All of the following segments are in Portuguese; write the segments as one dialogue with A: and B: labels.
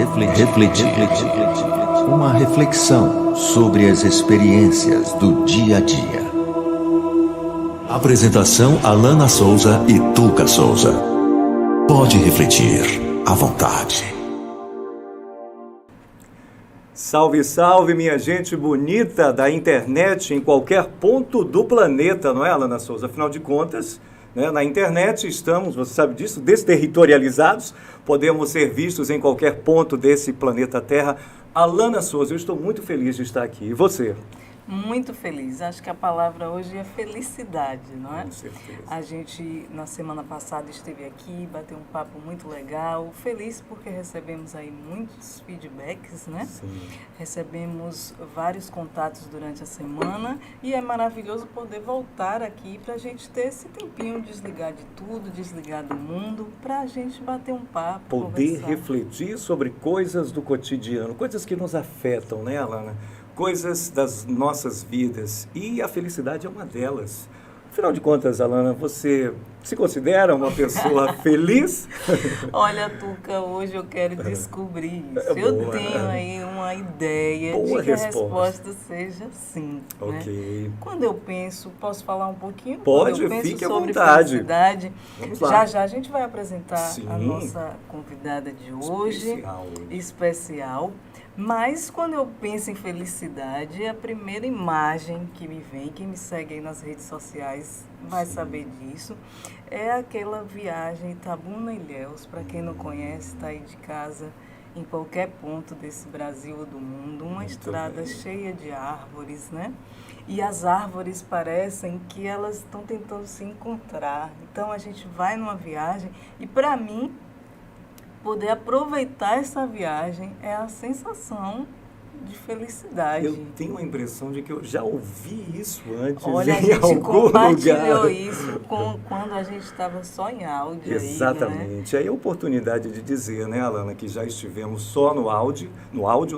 A: refletir. Uma reflexão sobre as experiências do dia a dia. Apresentação: Alana Souza e Tuca Souza. Pode refletir à vontade.
B: Salve, salve, minha gente bonita da internet em qualquer ponto do planeta, não é, Alana Souza? Afinal de contas, né, na internet estamos, você sabe disso, desterritorializados, podemos ser vistos em qualquer ponto desse planeta Terra. Alana Souza, eu estou muito feliz de estar aqui. E você?
C: Muito feliz. Acho que a palavra hoje é felicidade, não é?
B: Com certeza.
C: A gente, na semana passada, esteve aqui, bateu um papo muito legal. Feliz porque recebemos aí muitos feedbacks, né?
B: Sim.
C: Recebemos vários contatos durante a semana e é maravilhoso poder voltar aqui para a gente ter esse tempinho, desligar de tudo, desligar do mundo, para a gente bater um papo,
B: Poder
C: conversar.
B: refletir sobre coisas do cotidiano, coisas que nos afetam, né, Alana? Coisas das nossas vidas, e a felicidade é uma delas. Afinal de contas, Alana, você se considera uma pessoa feliz?
C: Olha, Tuca, hoje eu quero descobrir isso.
B: É
C: Eu
B: boa,
C: tenho
B: né?
C: aí uma ideia
B: Boa
C: de que
B: resposta.
C: a resposta seja sim.
B: Ok.
C: Né? Quando eu penso, posso falar um pouquinho?
B: Pode,
C: Quando eu penso
B: fique à
C: sobre
B: vontade.
C: felicidade,
B: Vamos lá.
C: já a gente vai apresentar
B: Sim.
C: a nossa convidada de hoje,
B: Especial.
C: Mas quando eu penso em felicidade, a primeira imagem que me vem, quem me segue aí nas redes sociais vai saber disso, é aquela viagem Itabuna-Ilhéus. Para quem não conhece, está aí de casa, em qualquer ponto desse Brasil ou do mundo, uma estrada cheia de árvores, né? E as árvores parecem que elas estão tentando se encontrar. Então a gente vai numa viagem e, para mim, poder aproveitar essa viagem é a sensação de felicidade.
B: Eu tenho a impressão de que eu já ouvi isso antes.
C: Olha, a
B: em
C: gente
B: algum
C: compartilhou
B: lugar.
C: isso quando a gente estava só em áudio.
B: Exatamente. Aí a oportunidade de dizer, né, Alana, que já estivemos só no áudio,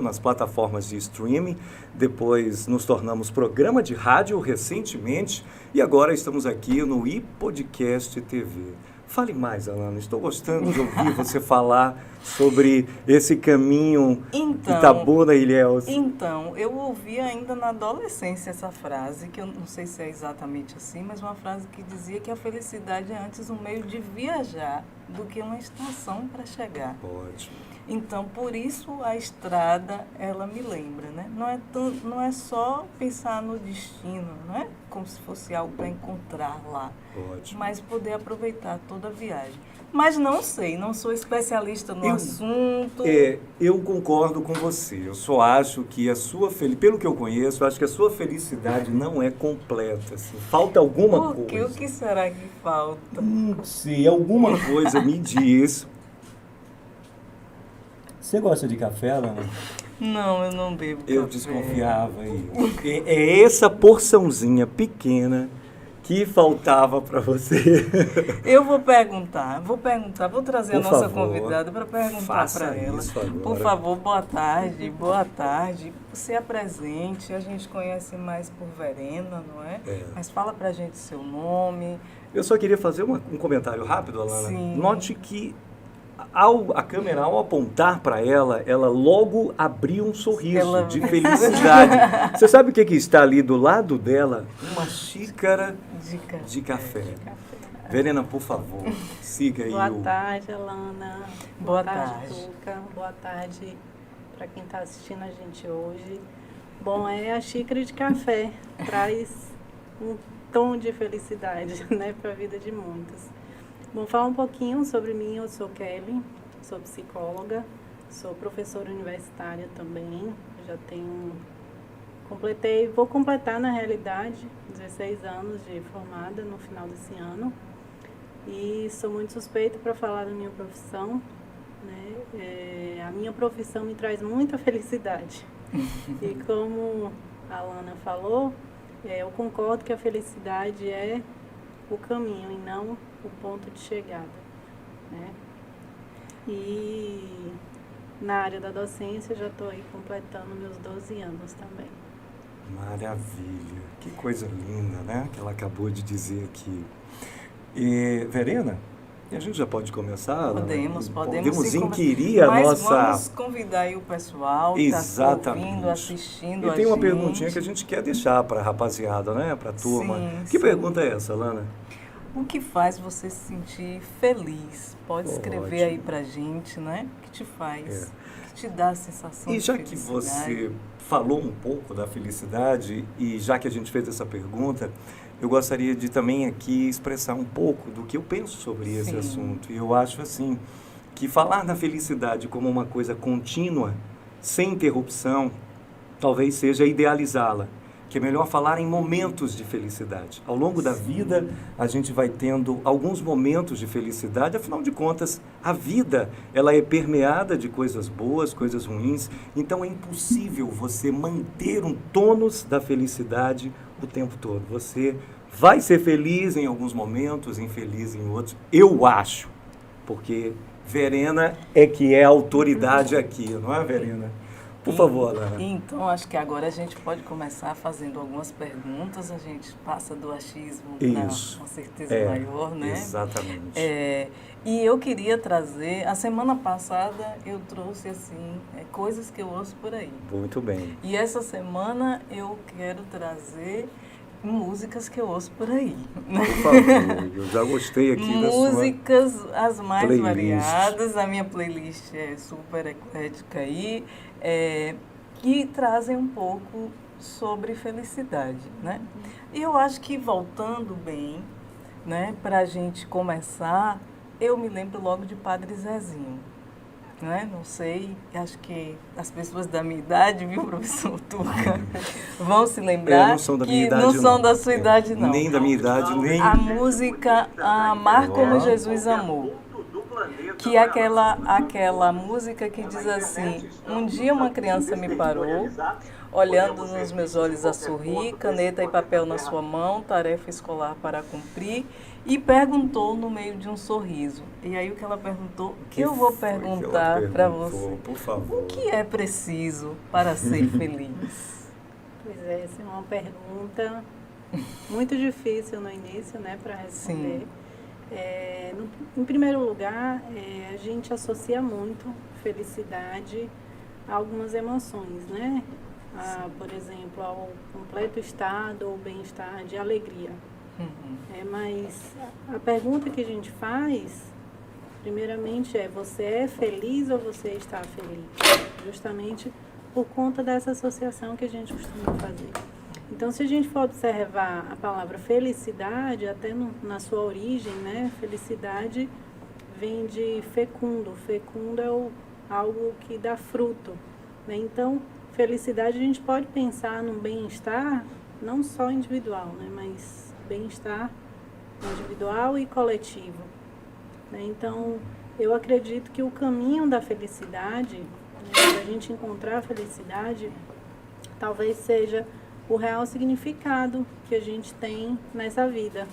B: nas plataformas de streaming, depois nos tornamos programa de rádio recentemente e agora estamos aqui no iPodcast TV. Fale mais, Alana. Estou gostando de ouvir você falar sobre esse caminho Itabuna-Ilhéus.
C: Então, eu ouvi ainda na adolescência essa frase, que eu não sei se é exatamente assim, mas uma frase que dizia que a felicidade é antes um meio de viajar do que uma estação para chegar.
B: Ótimo.
C: Então, por isso a estrada, ela me lembra, né? Não é só pensar no destino, não é como se fosse algo para encontrar lá.
B: Ótimo.
C: Mas poder aproveitar toda a viagem. Mas não sei, não sou especialista no assunto.
B: Eu concordo com você. Eu só acho que pelo que eu conheço, eu acho que a sua felicidade não é completa. Assim. Falta alguma coisa.
C: O que será que falta?
B: Não sei, alguma coisa me diz. Você gosta de café, Alana?
C: Não, eu não bebo
B: Eu
C: café.
B: desconfiava aí. É essa porçãozinha pequena que faltava para você.
C: Eu vou trazer
B: Por
C: a nossa
B: favor,
C: convidada para perguntar para ela.
B: isso agora.
C: Por favor, boa tarde. Se apresente, a gente conhece mais por Verena, não é? Mas fala para a gente seu nome.
B: Eu só queria fazer um comentário rápido, Alana.
C: Sim.
B: Note que a câmera, ao apontar para ela, ela logo abriu um sorriso de felicidade. Você sabe o que está ali do lado dela? Uma xícara de café. Verena, por favor, siga aí.
D: Boa tarde, Alana.
C: Boa tarde,
D: Tuca. Boa tarde para quem está assistindo a gente hoje. Bom, a xícara de café traz um tom de felicidade, né, para a vida de muitos. Vou falar um pouquinho sobre mim. Eu sou Kelly, sou psicóloga, sou professora universitária também. Vou completar na realidade 16 anos de formada no final desse ano. E sou muito suspeita para falar da minha profissão, né? A minha profissão me traz muita felicidade. E como a Alana falou, eu concordo que a felicidade é o caminho e não o ponto de chegada, né? E na área da docência já estou aí completando meus 12 anos também.
B: Maravilha, que coisa linda, né? Que ela acabou de dizer aqui. Verena, E a gente já pode começar, Alana?
C: Podemos sim,
B: inquirir a
C: mas
B: nossa...
C: vamos convidar aí o pessoal que está ouvindo, assistindo
B: E
C: a
B: tem uma
C: gente.
B: perguntinha que a gente quer deixar para a rapaziada, né? Para a turma.
C: Sim,
B: Que
C: sim.
B: pergunta é essa, Alana?
C: O que faz você se sentir feliz? Pode escrever
B: Ótimo.
C: aí pra gente, né? O que te faz?
B: É.
C: O que te dá a sensação
B: E
C: de
B: já que
C: felicidade?
B: você falou um pouco da felicidade, e já que a gente fez essa pergunta, eu gostaria de também aqui expressar um pouco do que eu penso sobre esse
C: Sim.
B: assunto. E eu acho assim, que falar da felicidade como uma coisa contínua, sem interrupção, talvez seja idealizá-la. Que é melhor falar em momentos de felicidade. Ao longo da vida, a gente vai tendo alguns momentos de felicidade, afinal de contas, a vida, ela é permeada de coisas boas, coisas ruins, então é impossível você manter um tônus da felicidade o tempo todo. Você vai ser feliz em alguns momentos, infeliz em outros, eu acho, porque Verena é que é a autoridade aqui, não é, Verena? Por favor, Alana.
C: Então, acho que agora a gente pode começar fazendo algumas perguntas, a gente passa do achismo para
B: Isso.
C: uma certeza maior, né?
B: Exatamente.
C: E eu queria trazer, a semana passada eu trouxe assim, coisas que eu ouço por aí.
B: Muito bem.
C: E essa semana eu quero trazer músicas que eu ouço por aí.
B: Por favor, eu já gostei aqui da sua...
C: Músicas as mais
B: playlist.
C: variadas, a minha playlist é super eclética aí, que trazem um pouco sobre felicidade, né? E eu acho que voltando bem, né, para a gente começar, eu me lembro logo de Padre Zezinho. Né? Não sei, acho que as pessoas da minha idade, viu, professor Tuca, vão se lembrar
B: não são da minha
C: que
B: idade,
C: não são da sua idade, não.
B: Nem da minha idade, nem...
C: A música Amar Como Jesus Amou, que é aquela música que diz assim: um dia uma criança me parou, olhando nos meus olhos a sorrir, caneta e papel na sua mão, tarefa escolar para cumprir, e perguntou no meio de um sorriso. E aí o que ela perguntou, eu vou perguntar para você.
B: Por favor.
C: O que é preciso para ser feliz?
D: Pois é, essa é uma pergunta muito difícil no início, né, para responder.
C: Sim.
D: Em primeiro lugar, a gente associa muito felicidade a algumas emoções, né? Por exemplo, ao completo estado ou bem-estar de alegria.
C: Uhum.
D: Mas a pergunta que a gente faz, primeiramente, você é feliz ou você está feliz? Justamente por conta dessa associação que a gente costuma fazer. Então, se a gente for observar a palavra felicidade, até na sua origem, né? Felicidade vem de fecundo. Fecundo é algo que dá fruto, né? Então, felicidade a gente pode pensar num bem-estar, não só individual, né? Mas bem-estar individual e coletivo, né? Então, eu acredito que o caminho da felicidade, né, para a gente encontrar a felicidade, talvez seja o real significado que a gente tem nessa vida,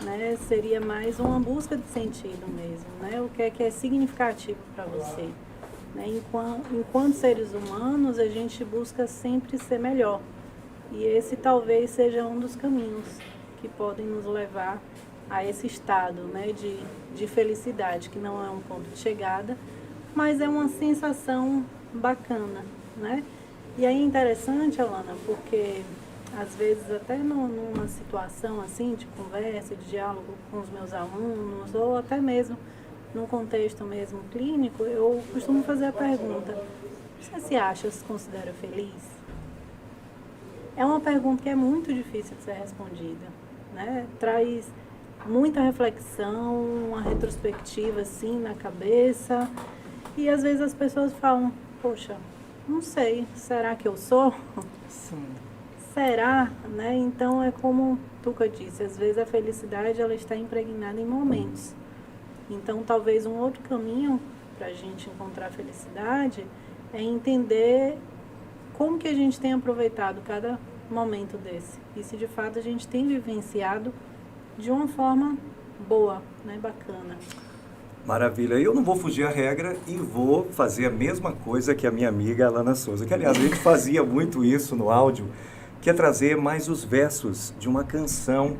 D: né? Seria mais uma busca de sentido mesmo, né? O que é significativo para você, né? Enquanto seres humanos, a gente busca sempre ser melhor, e esse talvez seja um dos caminhos que podem nos levar a esse estado, né, de felicidade, que não é um ponto de chegada, mas é uma sensação bacana, né? E aí é interessante, Alana, porque às vezes até numa situação assim, de conversa, de diálogo com os meus alunos, ou até mesmo num contexto mesmo clínico, eu costumo fazer a pergunta: você se acha, se considera feliz? É uma pergunta que é muito difícil de ser respondida, né? Traz muita reflexão, uma retrospectiva assim na cabeça, e às vezes as pessoas falam: poxa, não sei, será que eu sou?
C: Sim.
D: Será, né? Então é como Tuca disse, às vezes a felicidade ela está impregnada em momentos. Então talvez um outro caminho para a gente encontrar a felicidade é entender como que a gente tem aproveitado cada momento desse. E se de fato a gente tem vivenciado de uma forma boa, né? Bacana.
B: Maravilha. Eu não vou fugir à regra e vou fazer a mesma coisa que a minha amiga Alana Souza, que aliás a gente fazia muito isso no áudio, que é trazer mais os versos de uma canção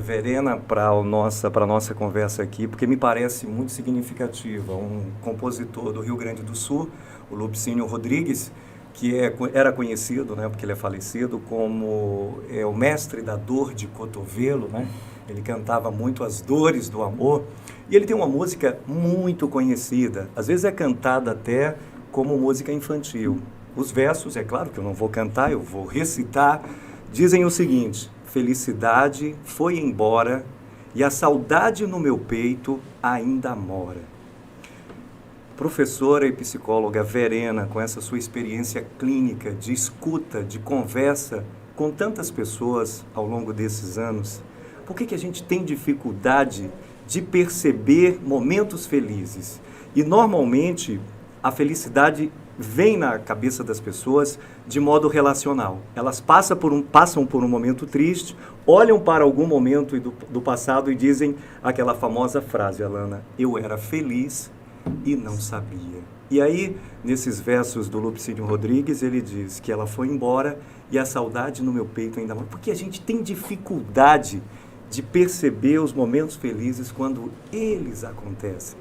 B: Verena, para a nossa conversa aqui, porque me parece muito significativa. Um compositor do Rio Grande do Sul, o Lupicínio Rodrigues, que era conhecido, né, porque ele é falecido, como o mestre da dor de cotovelo, né? Ele cantava muito as dores do amor. E ele tem uma música muito conhecida, às vezes é cantada até como música infantil. Os versos, é claro que eu não vou cantar, eu vou recitar, dizem o seguinte: felicidade foi embora e a saudade no meu peito ainda mora. Professora e psicóloga Verena, com essa sua experiência clínica de escuta, de conversa com tantas pessoas ao longo desses anos, por que a gente tem dificuldade de perceber momentos felizes? E normalmente a felicidade vem na cabeça das pessoas de modo relacional. Elas passam por um momento triste, olham para algum momento do passado e dizem aquela famosa frase, Alana: eu era feliz e não sabia. E aí, nesses versos do Lupicínio Rodrigues, ele diz que ela foi embora e a saudade no meu peito ainda mora. Porque a gente tem dificuldade de perceber os momentos felizes quando eles acontecem.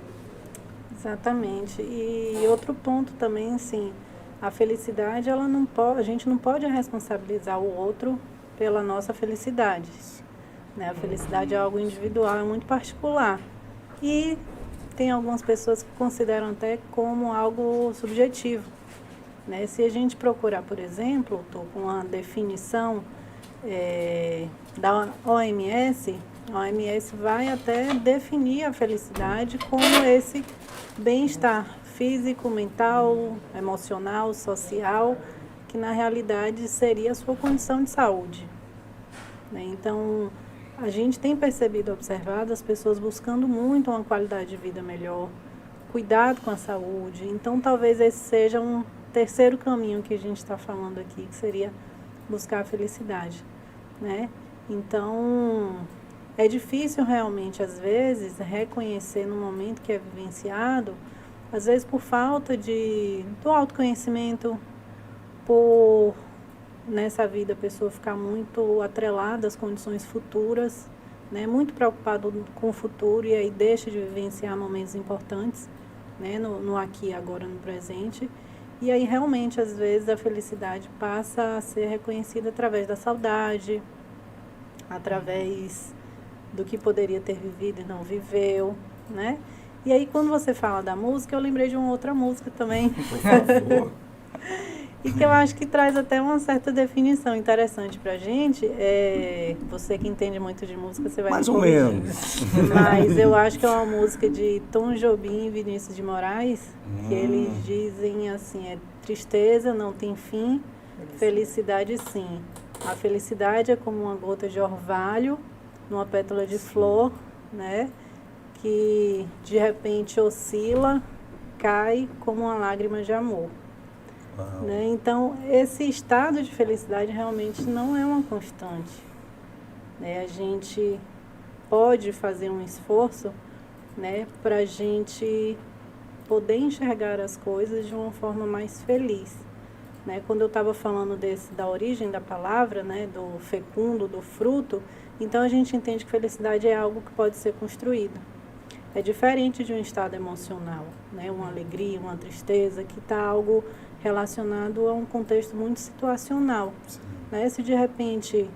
D: Exatamente. E outro ponto também, assim, a felicidade, ela não pode, a gente não pode responsabilizar o outro pela nossa felicidade, né? A felicidade é algo individual, é muito particular. E tem algumas pessoas que consideram até como algo subjetivo, né? Se a gente procurar, por exemplo, estou com uma definição da OMS, a OMS vai até definir a felicidade como esse bem-estar físico, mental, emocional, social, que na realidade seria a sua condição de saúde, né? Então, a gente tem percebido, observado as pessoas buscando muito uma qualidade de vida melhor, cuidado com a saúde. Então, talvez esse seja um terceiro caminho que a gente está falando aqui, que seria buscar a felicidade, né? Então, é difícil realmente, às vezes, reconhecer no momento que é vivenciado, às vezes por falta do autoconhecimento, por nessa vida a pessoa ficar muito atrelada às condições futuras, né? Muito preocupado com o futuro e aí deixa de vivenciar momentos importantes, né? No aqui e agora, no presente. E aí realmente, às vezes, a felicidade passa a ser reconhecida através da saudade, através do que poderia ter vivido e não viveu, né? E aí, quando você fala da música, eu lembrei de uma outra música também.
B: Por favor.
D: E que eu acho que traz até uma certa definição interessante pra gente. Você que entende muito de música, você vai
B: Mais
D: me
B: ou
D: corrigir.
B: menos.
D: Mas eu acho que é uma música de Tom Jobim e Vinícius de Moraes, que eles dizem assim, tristeza não tem fim, felicidade sim. A felicidade é como uma gota de orvalho numa pétala de flor, né? Que de repente oscila, cai como uma lágrima de amor. Né? Então, esse estado de felicidade realmente não é uma constante, né? A gente pode fazer um esforço, né, para a gente poder enxergar as coisas de uma forma mais feliz, né? Quando eu estava falando da origem da palavra, né, do fecundo, do fruto, então a gente entende que felicidade é algo que pode ser construído. É diferente de um estado emocional, né? Uma alegria, uma tristeza, que está algo relacionado a um contexto muito situacional, né? Se de repente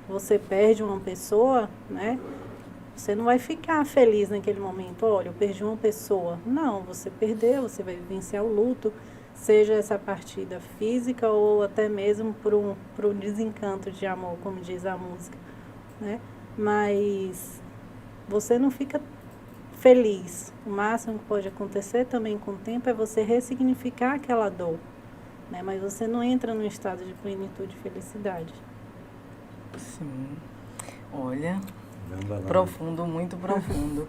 D: você perde uma pessoa, né? Você não vai ficar feliz naquele momento, olha, eu perdi uma pessoa. Não, você perdeu, você vai vivenciar o luto, seja essa partida física ou até mesmo por um desencanto de amor, como diz a música, né? Mas você não fica feliz. O máximo que pode acontecer também com o tempo é você ressignificar aquela dor, né? Mas você não entra num estado de plenitude e felicidade.
C: Sim. Olha,
B: Vamos lá.
C: profundo, muito profundo.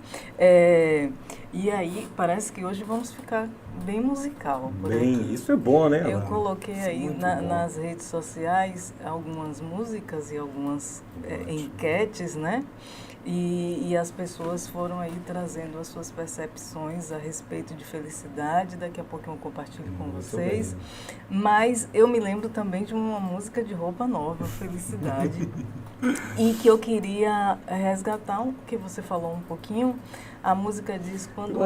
C: E aí, parece que hoje vamos ficar bem musical. por aqui.
B: Bem, isso é bom, né,
C: Eu
B: Alana?
C: coloquei
B: Isso é
C: aí
B: muito bom.
C: nas redes sociais algumas músicas e algumas enquetes, né? E as pessoas foram aí trazendo as suas percepções a respeito de felicidade. Daqui a pouco eu compartilho com vocês.
B: Bem.
C: Mas eu me lembro também de uma música de Roupa Nova, Felicidade, e que eu queria resgatar, que você falou um pouquinho. A música diz quando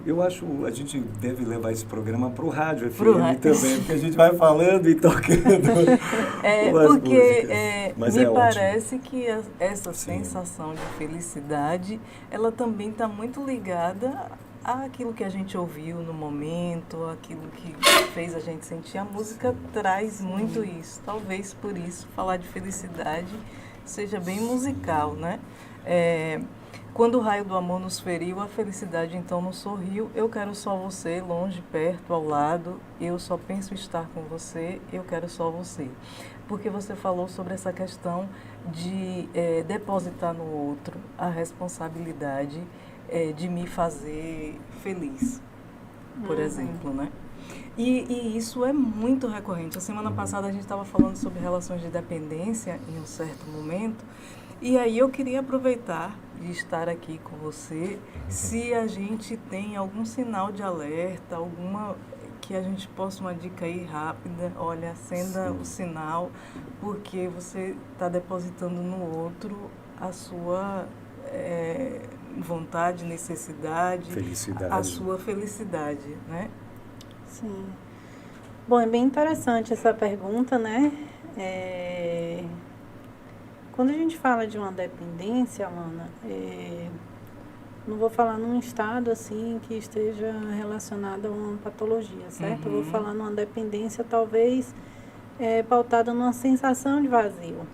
B: Eu acho que a gente deve levar esse programa para o rádio FM
C: rádio.
B: também, porque a gente vai falando e tocando.
C: Porque me
B: ótimo.
C: parece que essa
B: Sim.
C: sensação de felicidade, ela também está muito ligada àquilo que a gente ouviu no momento, aquilo que fez a gente sentir. A música traz muito isso. Talvez por isso falar de felicidade seja bem musical, né? Quando o raio do amor nos feriu, a felicidade então nos sorriu. Eu quero só você, longe, perto, ao lado. Eu só penso estar com você, eu quero só você. Porque você falou sobre essa questão de depositar no outro a responsabilidade de me fazer feliz, por exemplo, né? E isso é muito recorrente. A semana passada a gente estava falando sobre relações de dependência em um certo momento. E aí eu queria aproveitar de estar aqui com você, se a gente tem algum sinal de alerta, alguma que a gente possa, uma dica aí rápida, olha, acenda o sinal, porque você está depositando no outro a sua vontade, necessidade,
B: Felicidade.
C: a sua felicidade, né?
D: Sim. Bom, é bem interessante essa pergunta, né? Quando a gente fala de uma dependência, Alana, não vou falar num estado assim que esteja relacionado a uma patologia, certo? Eu vou falar numa dependência talvez pautada numa sensação de vazio,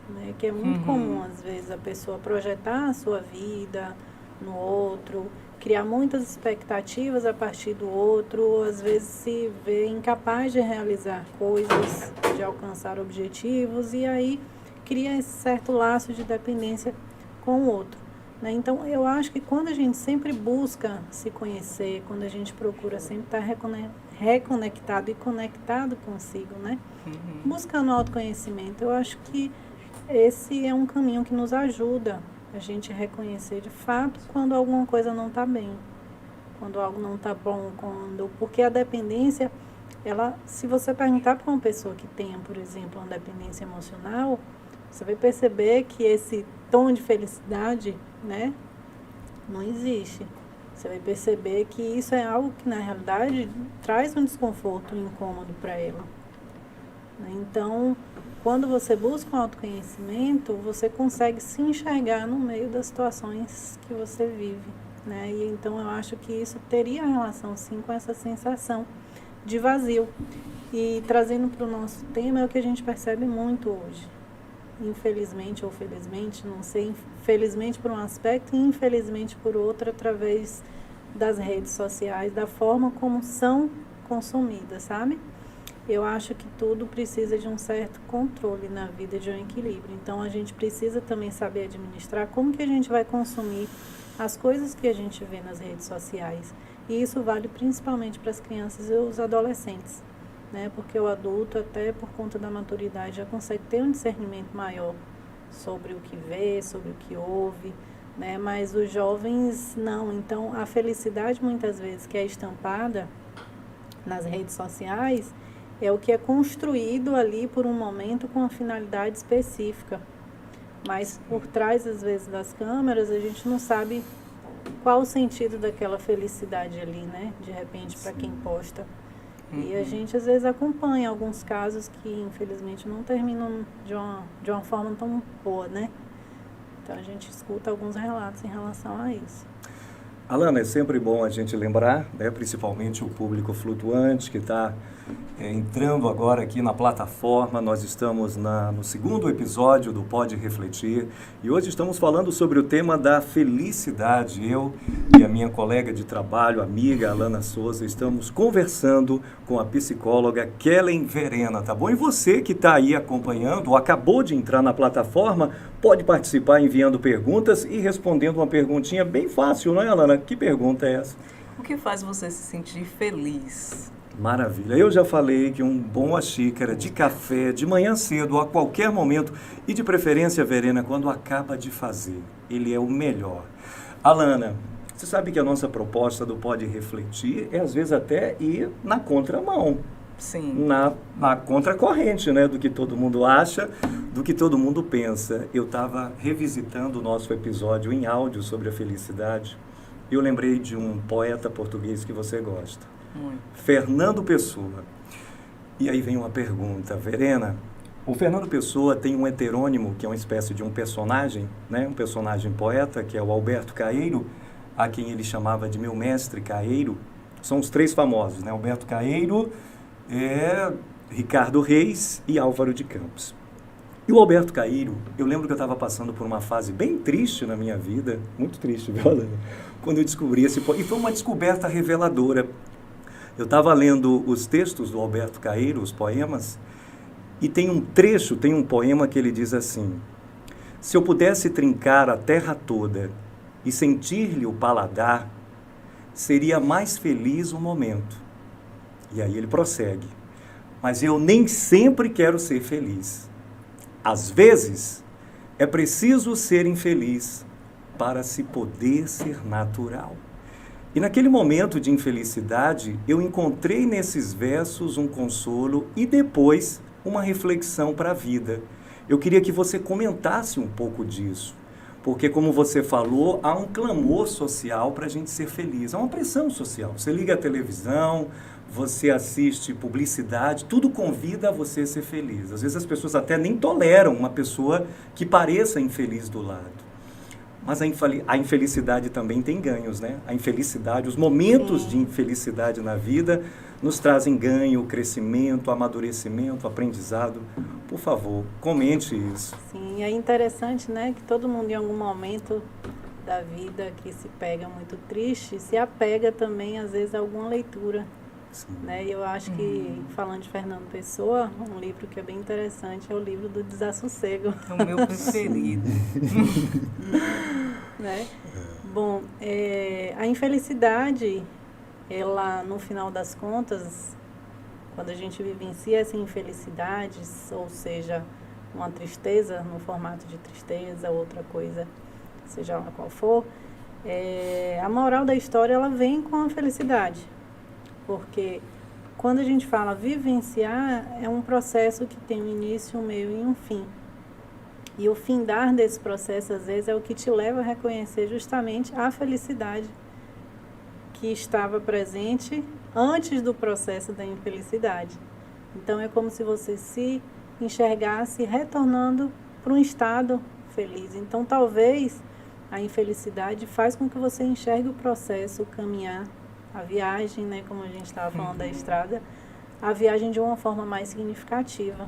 D: né? Que é muito comum, às vezes, a pessoa projetar a sua vida no outro, criar muitas expectativas a partir do outro, às vezes se vê incapaz de realizar coisas, de alcançar objetivos, e aí cria esse certo laço de dependência com o outro, né? Então, eu acho que quando a gente sempre busca se conhecer, quando a gente procura sempre estar reconectado e conectado consigo, né? Buscando autoconhecimento, eu acho que esse é um caminho que nos ajuda a gente reconhecer de fato quando alguma coisa não está bem, quando algo não está bom, porque a dependência, se você perguntar para uma pessoa que tenha, por exemplo, uma dependência emocional, você vai perceber que esse tom de felicidade, né, não existe. Você vai perceber que isso é algo que, na realidade, traz um desconforto, um incômodo para ela. Então, quando você busca um autoconhecimento, você consegue se enxergar no meio das situações que você vive, né? E então, eu acho que isso teria relação, sim, com essa sensação de vazio. E trazendo para o nosso tema, é o que a gente percebe muito hoje. Infelizmente ou felizmente, não sei, felizmente por um aspecto e infelizmente por outro, através das redes sociais, da forma como são consumidas, sabe? Eu acho que tudo precisa de um certo controle na vida, de um equilíbrio. Então, a gente precisa também saber administrar como que a gente vai consumir as coisas que a gente vê nas redes sociais. E isso vale principalmente para as crianças e os adolescentes, né? Porque o adulto, até por conta da maturidade, já consegue ter um discernimento maior sobre o que vê, sobre o que ouve, né? Mas os jovens não. Então, a felicidade, muitas vezes, que é estampada nas redes sociais, é o que é construído ali por um momento com uma finalidade específica. Mas por trás, às vezes, das câmeras, a gente não sabe qual o sentido daquela felicidade ali, né? De repente, para quem posta. E a gente, às vezes, acompanha alguns casos que, infelizmente, não terminam de uma forma tão boa, né? Então, a gente escuta alguns relatos em relação a isso.
B: Alana, é sempre bom a gente lembrar, né, principalmente o público flutuante que está entrando agora aqui na plataforma. Nós estamos no segundo episódio do Pode Refletir e hoje estamos falando sobre o tema da felicidade. Eu e a minha colega de trabalho, amiga Alana Souza, estamos conversando com a psicóloga Kellen Verena, tá bom? E você que está aí acompanhando ou acabou de entrar na plataforma, pode participar enviando perguntas e respondendo uma perguntinha bem fácil, não é, Alana? Que pergunta é essa?
C: O que faz você se sentir feliz?
B: Maravilha. Eu já falei que uma boa xícara de café de manhã cedo, a qualquer momento, e de preferência, Verena, quando acaba de fazer. Ele é o melhor. Alana, você sabe que a nossa proposta do Pode Refletir é, às vezes, até ir na contramão.
C: Sim.
B: Na contracorrente, né? Do que todo mundo acha, do que todo mundo pensa. Eu estava revisitando o nosso episódio em áudio sobre a felicidade e eu lembrei de um poeta português que você gosta.
C: Muito.
B: Fernando Pessoa. E aí vem uma pergunta, Verena. O Fernando Pessoa tem um heterônimo, que é uma espécie de um personagem, né? Um personagem poeta, que é o Alberto Caeiro, a quem ele chamava de meu mestre Caeiro. São os três famosos, né? Alberto Caeiro, Ricardo Reis e Álvaro de Campos. E o Alberto Caeiro, eu lembro que eu estava passando por uma fase bem triste na minha vida, muito triste, viu, Alana? Quando eu descobri esse poema, e foi uma descoberta reveladora. Eu estava lendo os textos do Alberto Caeiro, os poemas, e tem um poema que ele diz assim: se eu pudesse trincar a terra toda e sentir-lhe o paladar, seria mais feliz o momento. E aí ele prossegue: mas eu nem sempre quero ser feliz. Às vezes, é preciso ser infeliz para se poder ser natural. E naquele momento de infelicidade, eu encontrei nesses versos um consolo e depois uma reflexão para a vida. Eu queria que você comentasse um pouco disso, porque, como você falou, há um clamor social para a gente ser feliz, há uma pressão social. Você liga a televisão, você assiste publicidade, tudo convida a você ser feliz. Às vezes as pessoas até nem toleram uma pessoa que pareça infeliz do lado. Mas a infelicidade também tem ganhos, né? A infelicidade, os momentos de infelicidade na vida nos trazem ganho, crescimento, amadurecimento, aprendizado. Por favor, comente isso.
D: Sim, é interessante, né, que todo mundo em algum momento da vida que se pega muito triste, se apega também, às vezes, a alguma leitura. Né? E eu acho que, falando de Fernando Pessoa, um livro que é bem interessante é o livro do Desassossego.
C: É o meu preferido.
D: Né? Bom, a infelicidade, ela, no final das contas, quando a gente vivencia essa infelicidade, ou seja, uma tristeza no formato de tristeza, outra coisa, seja lá qual for, a moral da história, ela vem com a felicidade. Porque quando a gente fala vivenciar, é um processo que tem um início, um meio e um fim. E o findar desse processo, às vezes, é o que te leva a reconhecer justamente a felicidade que estava presente antes do processo da infelicidade. Então, é como se você se enxergasse retornando para um estado feliz. Então, talvez a infelicidade faz com que você enxergue o processo, o caminhar, a viagem, né, como a gente estava falando da estrada, a viagem de uma forma mais significativa.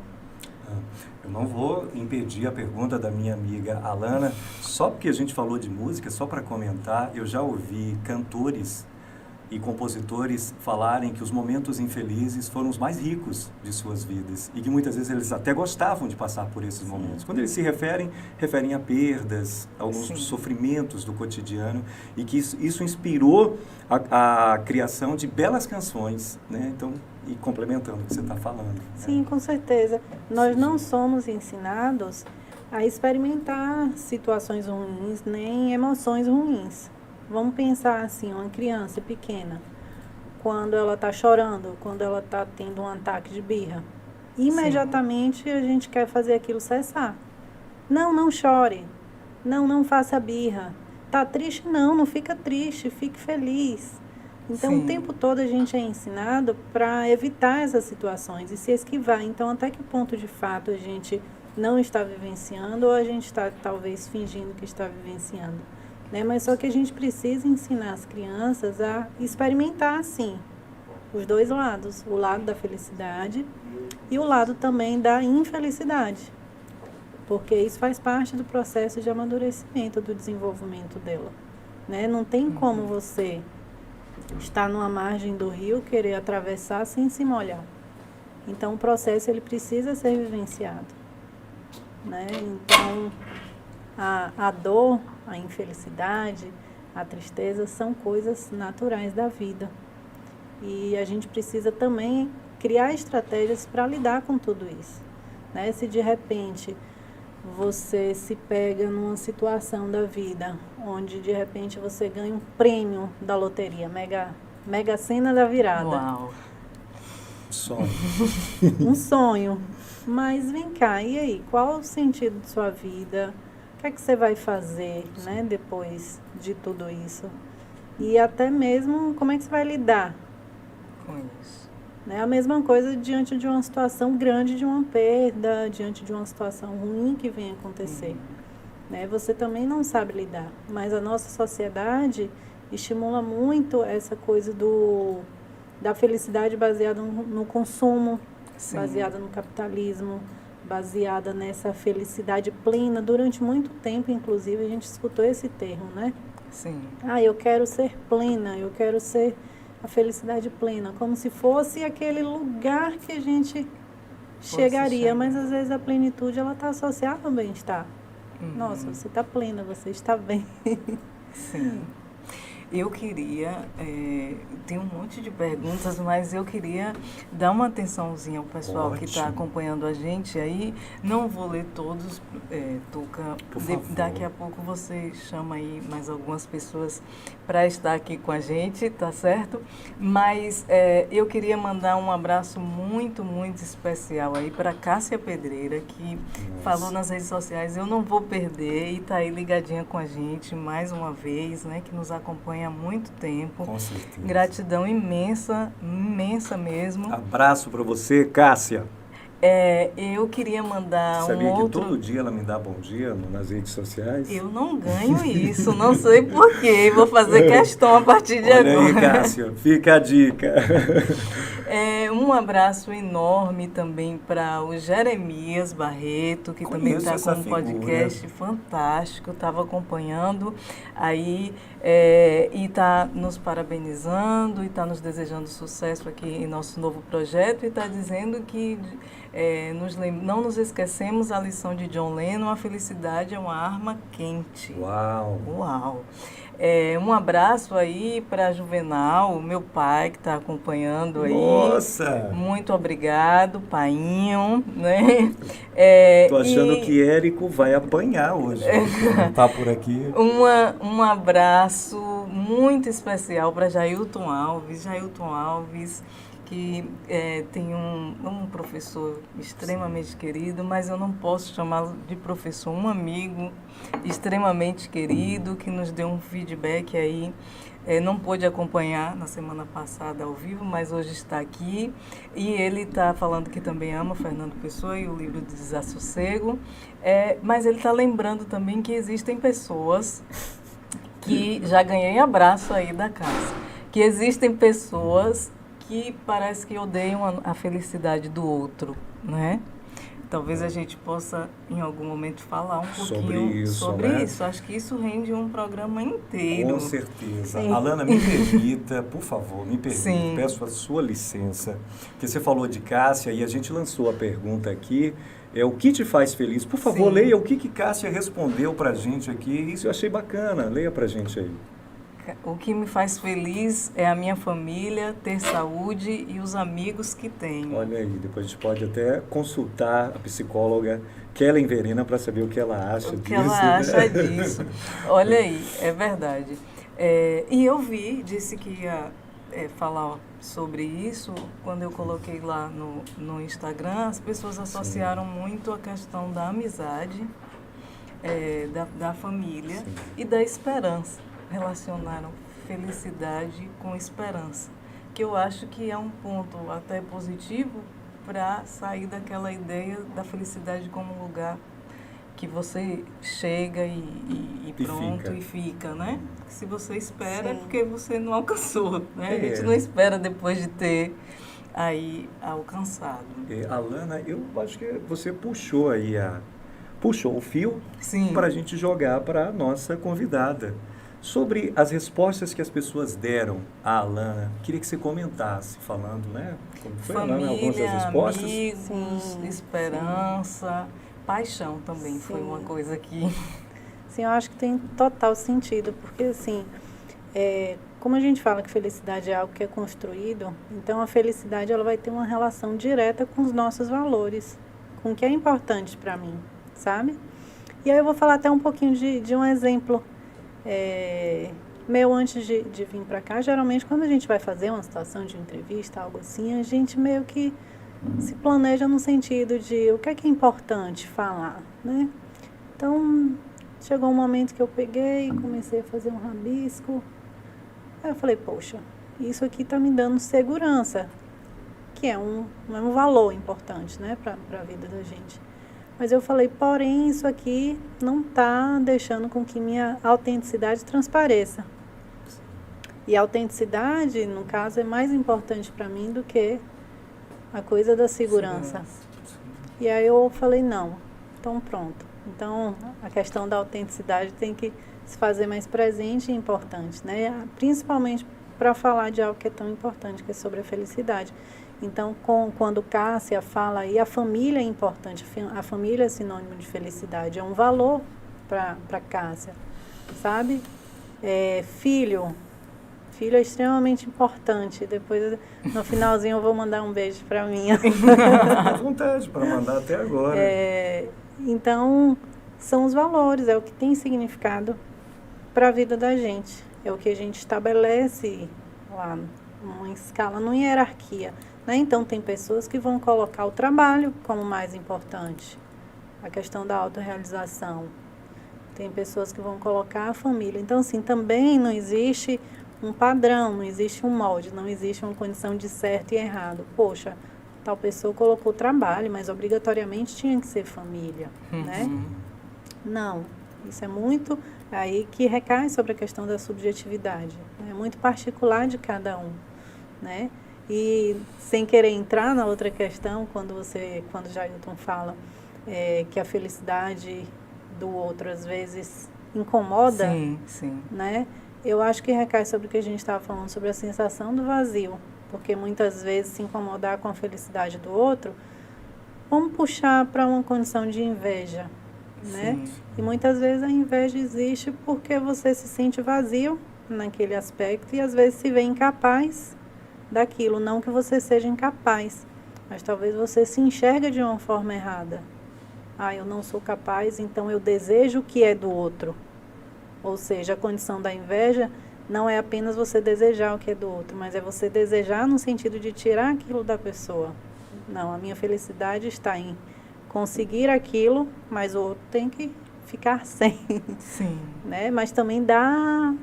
B: Eu não vou impedir a pergunta da minha amiga Alana, só porque a gente falou de música, só para comentar, eu já ouvi cantores e compositores falarem que os momentos infelizes foram os mais ricos de suas vidas e que muitas vezes eles até gostavam de passar por esses momentos. Quando eles se referem a perdas, alguns sofrimentos do cotidiano, e que isso inspirou a criação de belas canções, né? Então, e complementando o que você está falando.
D: Sim, com certeza. Nós não somos ensinados a experimentar situações ruins, nem emoções ruins. Vamos pensar assim, uma criança pequena, quando ela está chorando, quando ela está tendo um ataque de birra, imediatamente a gente quer fazer aquilo cessar. Não chore, não faça birra. Tá triste? Não fica triste, fique feliz. Então, o tempo todo a gente é ensinado para evitar essas situações e se esquivar. Então, até que ponto, de fato, a gente não está vivenciando ou a gente está, talvez, fingindo que está vivenciando. Né? Mas só que a gente precisa ensinar as crianças a experimentar, sim, os dois lados. O lado da felicidade e o lado também da infelicidade. Porque isso faz parte do processo de amadurecimento, do desenvolvimento dela. Né? Não tem como você estar numa margem do rio, querer atravessar sem se molhar. Então, o processo ele precisa ser vivenciado. Né? Então, a dor, a infelicidade, a tristeza são coisas naturais da vida. E a gente precisa também criar estratégias para lidar com tudo isso, né? Se de repente você se pega numa situação da vida onde de repente você ganha um prêmio da loteria, Mega Sena da virada.
C: Uau!
B: Sonho.
D: Um sonho. Mas vem cá, e aí? Qual o sentido de sua vida? O que é que você vai fazer, né, depois de tudo isso? E até mesmo como é que você vai lidar?
C: Com isso.
D: Né? A mesma coisa diante de uma situação grande, de uma perda, diante de uma situação ruim que vem acontecer. Né? Você também não sabe lidar. Mas a nossa sociedade estimula muito essa coisa da felicidade baseada no consumo,
C: Sim.
D: baseada no capitalismo, baseada nessa felicidade plena. Durante muito tempo, inclusive, a gente escutou esse termo, né?
C: Sim.
D: Ah, eu quero ser plena, eu quero ser a felicidade plena, como se fosse aquele lugar que a gente chegaria, mas às vezes a plenitude ela está associada ao bem-estar. Nossa, você está plena, você está bem.
C: Sim. Eu queria, tem um monte de perguntas, mas eu queria dar uma atençãozinha ao pessoal que está acompanhando a gente aí. Não vou ler todos, Tuca. Daqui a pouco você chama aí mais algumas pessoas para estar aqui com a gente, tá certo? Mas eu queria mandar um abraço muito, muito especial aí para Cássia Pedreira, que falou nas redes sociais, eu não vou perder, e está aí ligadinha com a gente mais uma vez, né, que nos acompanha há muito tempo.
B: Com certeza.
C: Gratidão imensa, imensa mesmo.
B: Abraço para você, Cássia.
C: Eu queria mandar
B: Sabia
C: um
B: que
C: outro...
B: todo dia ela me dá bom dia nas redes sociais?
C: Eu não ganho isso, não sei porquê. Vou fazer questão a partir de
B: Olha
C: agora.
B: aí, Cássia, fica a dica.
C: Um abraço enorme também para o Jeremias Barreto, que também está com um podcast fantástico, estava acompanhando aí e está nos parabenizando e está nos desejando sucesso aqui em nosso novo projeto e está dizendo que não nos esquecemos a lição de John Lennon, a felicidade é uma arma quente.
B: Uau!
C: Uau! Um abraço aí para Juvenal, meu pai que está acompanhando aí.
B: Nossa!
C: Muito obrigado, painho, né?
B: Tô achando que Érico vai apanhar hoje. Não tá por aqui.
C: Um abraço muito especial para Jailton Alves. Jailton Alves, que tem um professor extremamente querido, mas eu não posso chamá-lo de professor, um amigo extremamente querido, que nos deu um feedback aí, não pôde acompanhar na semana passada ao vivo, mas hoje está aqui, e ele está falando que também ama Fernando Pessoa e o livro de Desassossego, mas ele está lembrando também que existem pessoas que, já ganhei abraço aí da casa, que existem pessoas que parece que odeiam a felicidade do outro, né? Talvez a gente possa, em algum momento, falar um pouquinho sobre isso. Acho que isso rende um programa inteiro.
B: Com certeza.
D: Sim.
B: Alana, me permita, por favor, me permita.
C: Sim.
B: Peço a sua licença. Porque você falou de Cássia e a gente lançou a pergunta aqui. O que te faz feliz? Por favor,
C: Sim.
B: leia o que Cássia respondeu pra gente aqui. Isso eu achei bacana. Leia pra gente aí.
C: O que me faz feliz é a minha família, ter saúde e os amigos que tenho.
B: Olha aí, depois a gente pode até consultar a psicóloga Kellen Verena para saber o que ela acha disso.
C: O que ela acha disso. Olha aí, é verdade. E eu disse que ia falar sobre isso, quando eu coloquei lá no Instagram, as pessoas associaram muito a questão da amizade, da família. Sim. E da esperança. Relacionaram felicidade com esperança, que eu acho que é um ponto até positivo para sair daquela ideia da felicidade como um lugar que você chega e pronto e fica, né? Se você espera, sim, é porque você não alcançou, né? A gente não espera depois de ter aí alcançado.
B: Alana, eu acho que você puxou aí puxou o fio para a gente jogar para a nossa convidada. Sobre as respostas que as pessoas deram à Alana, queria que você comentasse, falando, né? Como foi,
C: família,
B: Alana, algumas das respostas?
C: Amigos, esperança, paixão também foi uma coisa que...
D: Sim, eu acho que tem total sentido, porque assim, como a gente fala que felicidade é algo que é construído, então a felicidade ela vai ter uma relação direta com os nossos valores, com o que é importante para mim, sabe? E aí eu vou falar até um pouquinho de um exemplo meu antes de vir para cá. Geralmente quando a gente vai fazer uma situação de entrevista, algo assim, a gente meio que se planeja no sentido de o que é importante falar, né? Então, chegou um momento que eu peguei e comecei a fazer um rabisco. Aí eu falei, poxa, isso aqui está me dando segurança, que é um valor importante, né, para a vida da gente. Mas eu falei, porém, isso aqui não está deixando com que minha autenticidade transpareça. E a autenticidade, no caso, é mais importante para mim do que a coisa da segurança. E aí eu falei, não, então pronto. Então, a questão da autenticidade tem que se fazer mais presente e importante, né? Principalmente para falar de algo que é tão importante, que é sobre a felicidade. Então, quando Cássia fala aí, a família é importante, a família é sinônimo de felicidade, é um valor para Cássia, sabe? Filho é extremamente importante. Depois, no finalzinho, eu vou mandar um beijo para mim.
B: À vontade, para mandar até agora.
D: Então, são os valores, é o que tem significado para a vida da gente. É o que a gente estabelece lá, numa escala, numa hierarquia. Né? Então, tem pessoas que vão colocar o trabalho como mais importante, a questão da autorrealização. Tem pessoas que vão colocar a família. Então, assim, também não existe um padrão, não existe um molde, não existe uma condição de certo e errado. Poxa, tal pessoa colocou trabalho, mas obrigatoriamente tinha que ser família, né? Não, isso é muito aí que recai sobre a questão da subjetividade. É muito particular de cada um, né? E sem querer entrar na outra questão, quando Jailton fala que a felicidade do outro às vezes incomoda,
C: sim.
D: Né? Eu acho que recai sobre o que a gente estava falando, sobre a sensação do vazio. Porque muitas vezes se incomodar com a felicidade do outro, vamos puxar para uma condição de inveja, né?
C: Sim.
D: E muitas vezes a inveja existe porque você se sente vazio naquele aspecto e às vezes se vê incapaz daquilo. Não que você seja incapaz, mas talvez você se enxerga de uma forma errada. Eu não sou capaz, então eu desejo o que é do outro. Ou seja, a condição da inveja não é apenas você desejar o que é do outro, mas é você desejar no sentido de tirar aquilo da pessoa. Não, a minha felicidade está em conseguir aquilo, mas o outro tem que ficar sem.
C: Sim.
D: Né? Mas também dá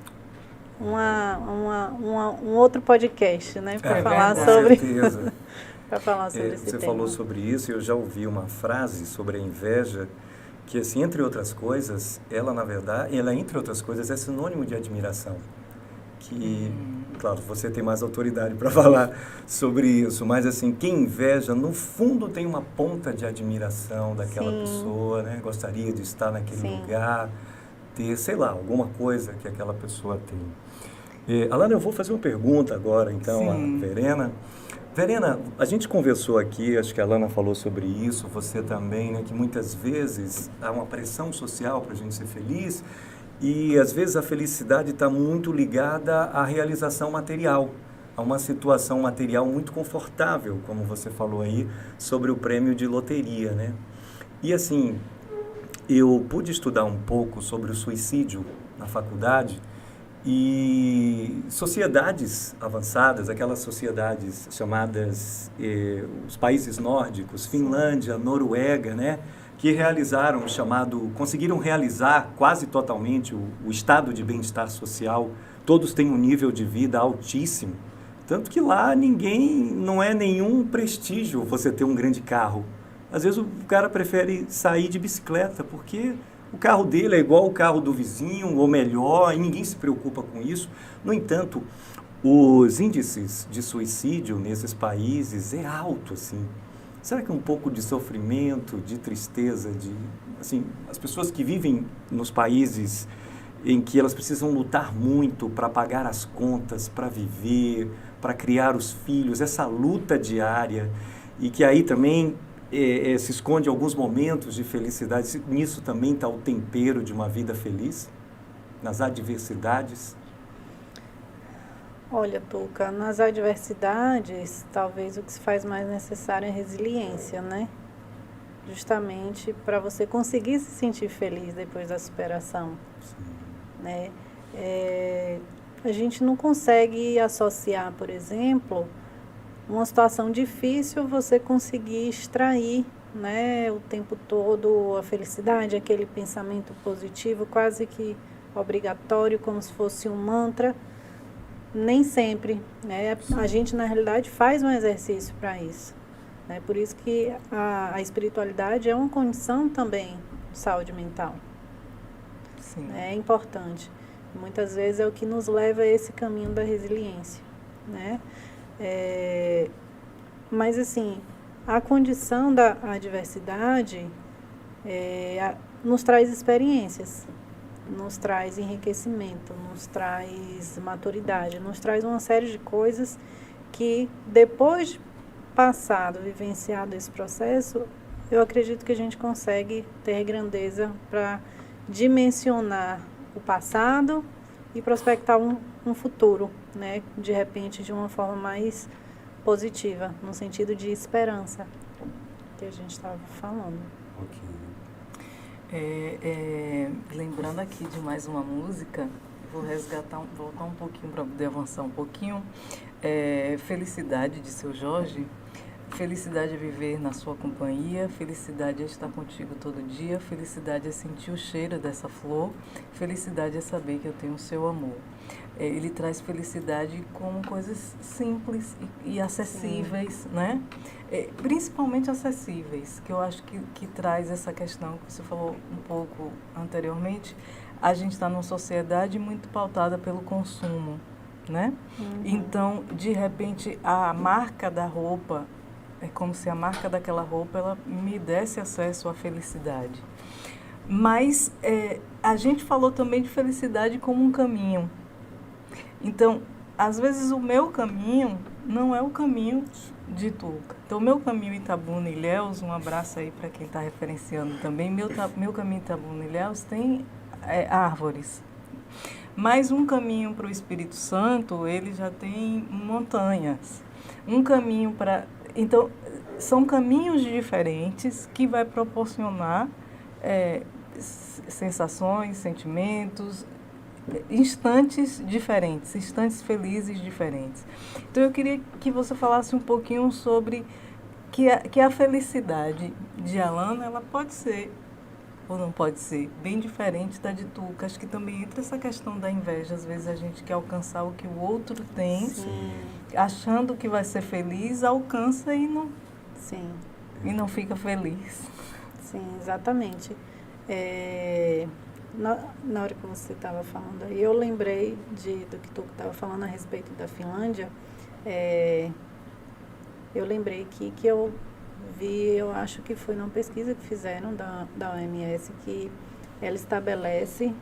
D: um outro podcast, né? Para falar sobre...
B: certeza.
D: Para falar sobre esse
B: Você
D: tema.
B: falou sobre isso e eu já ouvi uma frase sobre a inveja que, assim, entre outras coisas, ela, na verdade, entre outras coisas, é sinônimo de admiração. Que, claro, você tem mais autoridade para falar sobre isso, mas, assim, quem inveja, no fundo, tem uma ponta de admiração daquela pessoa, né? Gostaria de estar naquele lugar, ter, sei lá, alguma coisa que aquela pessoa tem. Alana, eu vou fazer uma pergunta agora, então, a Verena. Verena, a gente conversou aqui, acho que a Alana falou sobre isso, você também, né, que muitas vezes há uma pressão social para a gente ser feliz e às vezes a felicidade está muito ligada à realização material, a uma situação material muito confortável, como você falou aí, sobre o prêmio de loteria, né? E assim, eu pude estudar um pouco sobre o suicídio na faculdade. E sociedades avançadas, aquelas sociedades chamadas os países nórdicos, Finlândia, Noruega, né, que realizaram o chamado, conseguiram realizar quase totalmente o estado de bem-estar social. Todos têm um nível de vida altíssimo, tanto que lá não é nenhum prestígio você ter um grande carro. Às vezes o cara prefere sair de bicicleta, porque o carro dele é igual ao carro do vizinho, ou melhor, e ninguém se preocupa com isso. No entanto, os índices de suicídio nesses países é alto, assim. Será que um pouco de sofrimento, de tristeza, assim, as pessoas que vivem nos países em que elas precisam lutar muito para pagar as contas, para viver, para criar os filhos, essa luta diária, e que aí também se esconde alguns momentos de felicidade. Nisso também está o tempero de uma vida feliz, nas adversidades?
D: Olha, Tuca, nas adversidades, talvez o que se faz mais necessário é resiliência, né? Justamente para você conseguir se sentir feliz depois da superação, né? A gente não consegue associar, por exemplo, uma situação difícil, você conseguir extrair, né, o tempo todo a felicidade, aquele pensamento positivo, quase que obrigatório, como se fosse um mantra. Nem sempre, né? A gente, na realidade, faz um exercício para isso, né? Por isso que a espiritualidade é uma condição também de saúde mental.
C: Sim.
D: Né? É importante. Muitas vezes é o que nos leva a esse caminho da resiliência, né? Mas, assim, a condição da adversidade nos traz experiências, nos traz enriquecimento, nos traz maturidade, nos traz uma série de coisas que, depois de passado, vivenciado esse processo, eu acredito que a gente consegue ter grandeza para dimensionar o passado e prospectar um futuro, né? De repente, de uma forma mais positiva, no sentido de esperança, que a gente estava falando.
B: Ok.
C: Lembrando aqui de mais uma música, vou voltar um pouquinho para poder avançar um pouquinho. Felicidade, de Seu Jorge. Felicidade é viver na sua companhia, felicidade é estar contigo todo dia, felicidade é sentir o cheiro dessa flor, felicidade é saber que eu tenho o seu amor. Ele traz felicidade como coisas simples e acessíveis, né? Principalmente acessíveis, que eu acho que traz essa questão que você falou um pouco anteriormente. A gente está numa sociedade muito pautada pelo consumo, né?
D: Uhum.
C: Então, de repente, a marca da roupa, é como se a marca daquela roupa ela me desse acesso à felicidade. Mas a gente falou também de felicidade como um caminho. Então, às vezes o meu caminho não é o caminho de Tuca. Então, o meu caminho Itabuna e Ilhéus, um abraço aí para quem está referenciando também, meu caminho Itabuna e Ilhéus tem árvores. Mas um caminho para o Espírito Santo, ele já tem montanhas. Um caminho para... Então, são caminhos diferentes que vai proporcionar sensações, sentimentos, instantes diferentes, instantes felizes diferentes. Então, eu queria que você falasse um pouquinho sobre que a felicidade de Alana, ela pode ser, ou não pode ser, bem diferente da de Tuca. Acho que também entra essa questão da inveja. Às vezes a gente quer alcançar o que o outro tem, achando que vai ser feliz, alcança e não fica feliz.
D: Sim, exatamente. Na hora que você estava falando aí, eu lembrei do que tu estava falando a respeito da Finlândia. Eu lembrei que eu vi, eu acho que foi numa pesquisa que fizeram da OMS, que ela estabelece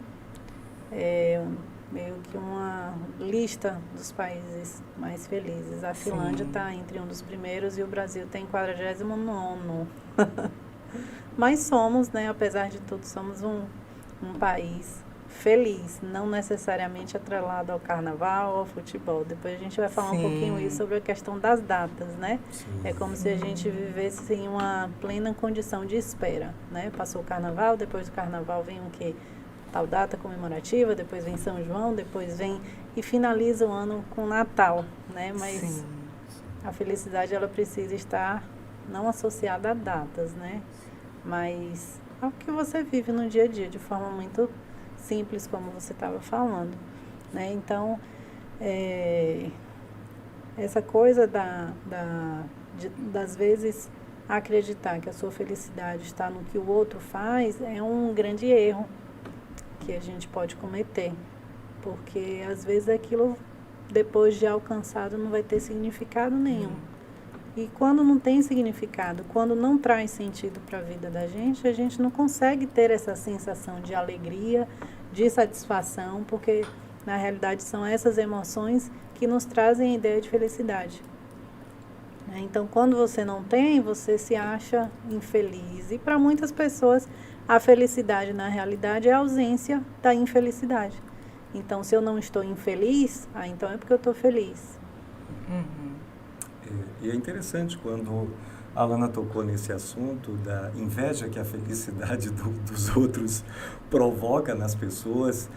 D: meio que uma lista dos países mais felizes. A Finlândia está entre um dos primeiros e o Brasil tem 49º. Mas somos, né, apesar de tudo, somos um país feliz, não necessariamente atrelado ao carnaval ou ao futebol. Depois a gente vai falar um pouquinho isso sobre a questão das datas, né? É como se a gente vivesse em uma plena condição de espera, né? Passou o carnaval, depois do carnaval vem o quê? Tal data comemorativa, depois vem São João, depois vem e finaliza o ano com Natal, né? Mas a felicidade, ela precisa estar não associada a datas, né? Mas ao que você vive no dia a dia, de forma muito simples, como você estava falando, né? Então, essa coisa das vezes acreditar que a sua felicidade está no que o outro faz é um grande erro que a gente pode cometer, porque às vezes aquilo, depois de alcançado, não vai ter significado nenhum. E quando não tem significado, quando não traz sentido para a vida da gente, a gente não consegue ter essa sensação de alegria, de satisfação, porque na realidade são essas emoções que nos trazem a ideia de felicidade. Então, quando você não tem, você se acha infeliz. E para muitas pessoas, a felicidade na realidade é a ausência da infelicidade. Então, se eu não estou infeliz, então é porque eu estou feliz.
B: E é interessante quando a Alana tocou nesse assunto da inveja que a felicidade dos outros provoca nas pessoas,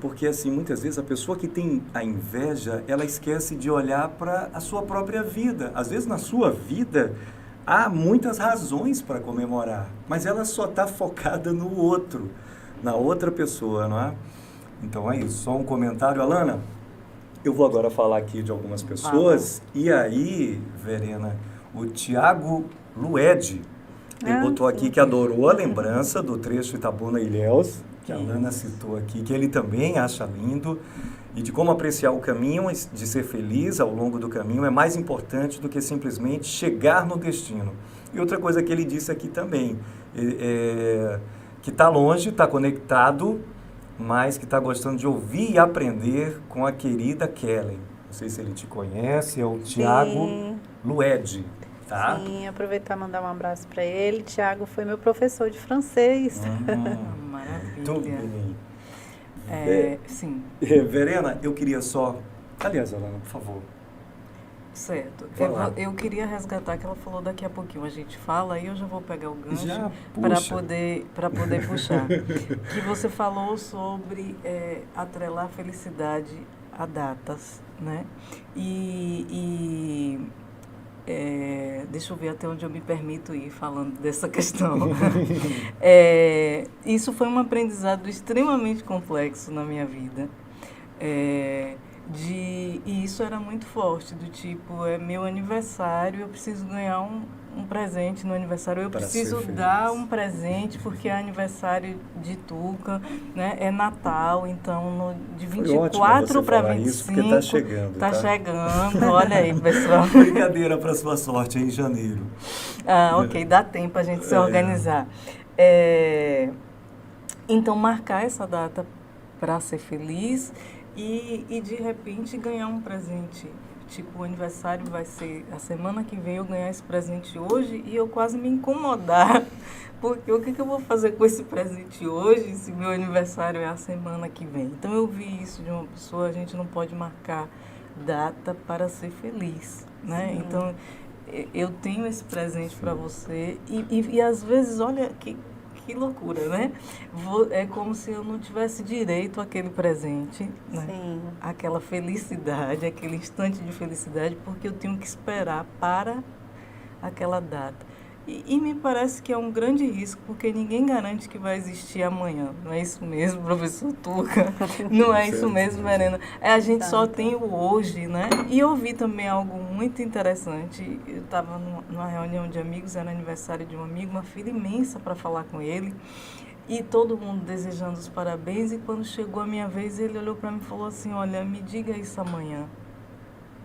B: porque assim, muitas vezes a pessoa que tem a inveja, ela esquece de olhar para a sua própria vida. Às vezes na sua vida há muitas razões para comemorar, mas ela só está focada no outro, na outra pessoa, não é? Então é isso, só um comentário, Alana. Eu vou agora falar aqui de algumas pessoas, e aí, Verena, o Tiago Lued, ele botou aqui que adorou a lembrança do trecho Itabuna Ilhéus, que a Alana citou aqui, que ele também acha lindo, e de como apreciar o caminho, de ser feliz ao longo do caminho, é mais importante do que simplesmente chegar no destino. E outra coisa que ele disse aqui também, que está longe, está conectado, mas que está gostando de ouvir e aprender com a querida Kellen. Não sei se ele te conhece, é o Tiago Lued, tá?
D: Sim, aproveitar e mandar um abraço para ele. Tiago foi meu professor de francês.
C: Maravilha.
B: Tudo bem.
C: Sim.
B: Verena, eu queria só... Aliás, Alana, por favor.
C: Certo.
B: Vai lá.
C: Eu queria resgatar que ela falou daqui a pouquinho. A gente fala, aí eu já vou pegar o gancho
B: Já
C: para poder puxar. Que você falou sobre atrelar a felicidade a datas, né? Deixa eu ver até onde eu me permito ir falando dessa questão. Isso foi um aprendizado extremamente complexo na minha vida. E isso era muito forte, do tipo, é meu aniversário, eu preciso ganhar um presente no aniversário, eu preciso dar um presente porque é aniversário de Tuca, né? É Natal, então de 24 para 25,
B: isso porque tá chegando,
C: tá chegando, olha aí, pessoal.
B: Brincadeira para sua sorte, em janeiro.
C: Ok, dá tempo a gente se organizar. Então, marcar essa data para ser feliz e de repente ganhar um presente. Tipo, o aniversário vai ser a semana que vem, eu ganhar esse presente hoje e eu quase me incomodar. Porque o que eu vou fazer com esse presente hoje se meu aniversário é a semana que vem? Então eu vi isso de uma pessoa, a gente não pode marcar data para ser feliz, né? Sim. Então eu tenho esse presente para você e às vezes, olha que loucura, né? É como se eu não tivesse direito àquele presente, né?
D: Sim.
C: Aquela felicidade, aquele instante de felicidade, porque eu tenho que esperar para aquela data. E me parece que é um grande risco, porque ninguém garante que vai existir amanhã. Não é isso mesmo, professor Tuca? Não é isso mesmo, Verena? A gente só tem o hoje, né? E eu vi também algo muito interessante. Eu estava numa reunião de amigos, era aniversário de um amigo, uma fila imensa para falar com ele. E todo mundo desejando os parabéns. E quando chegou a minha vez, ele olhou para mim e falou assim, olha, me diga isso amanhã.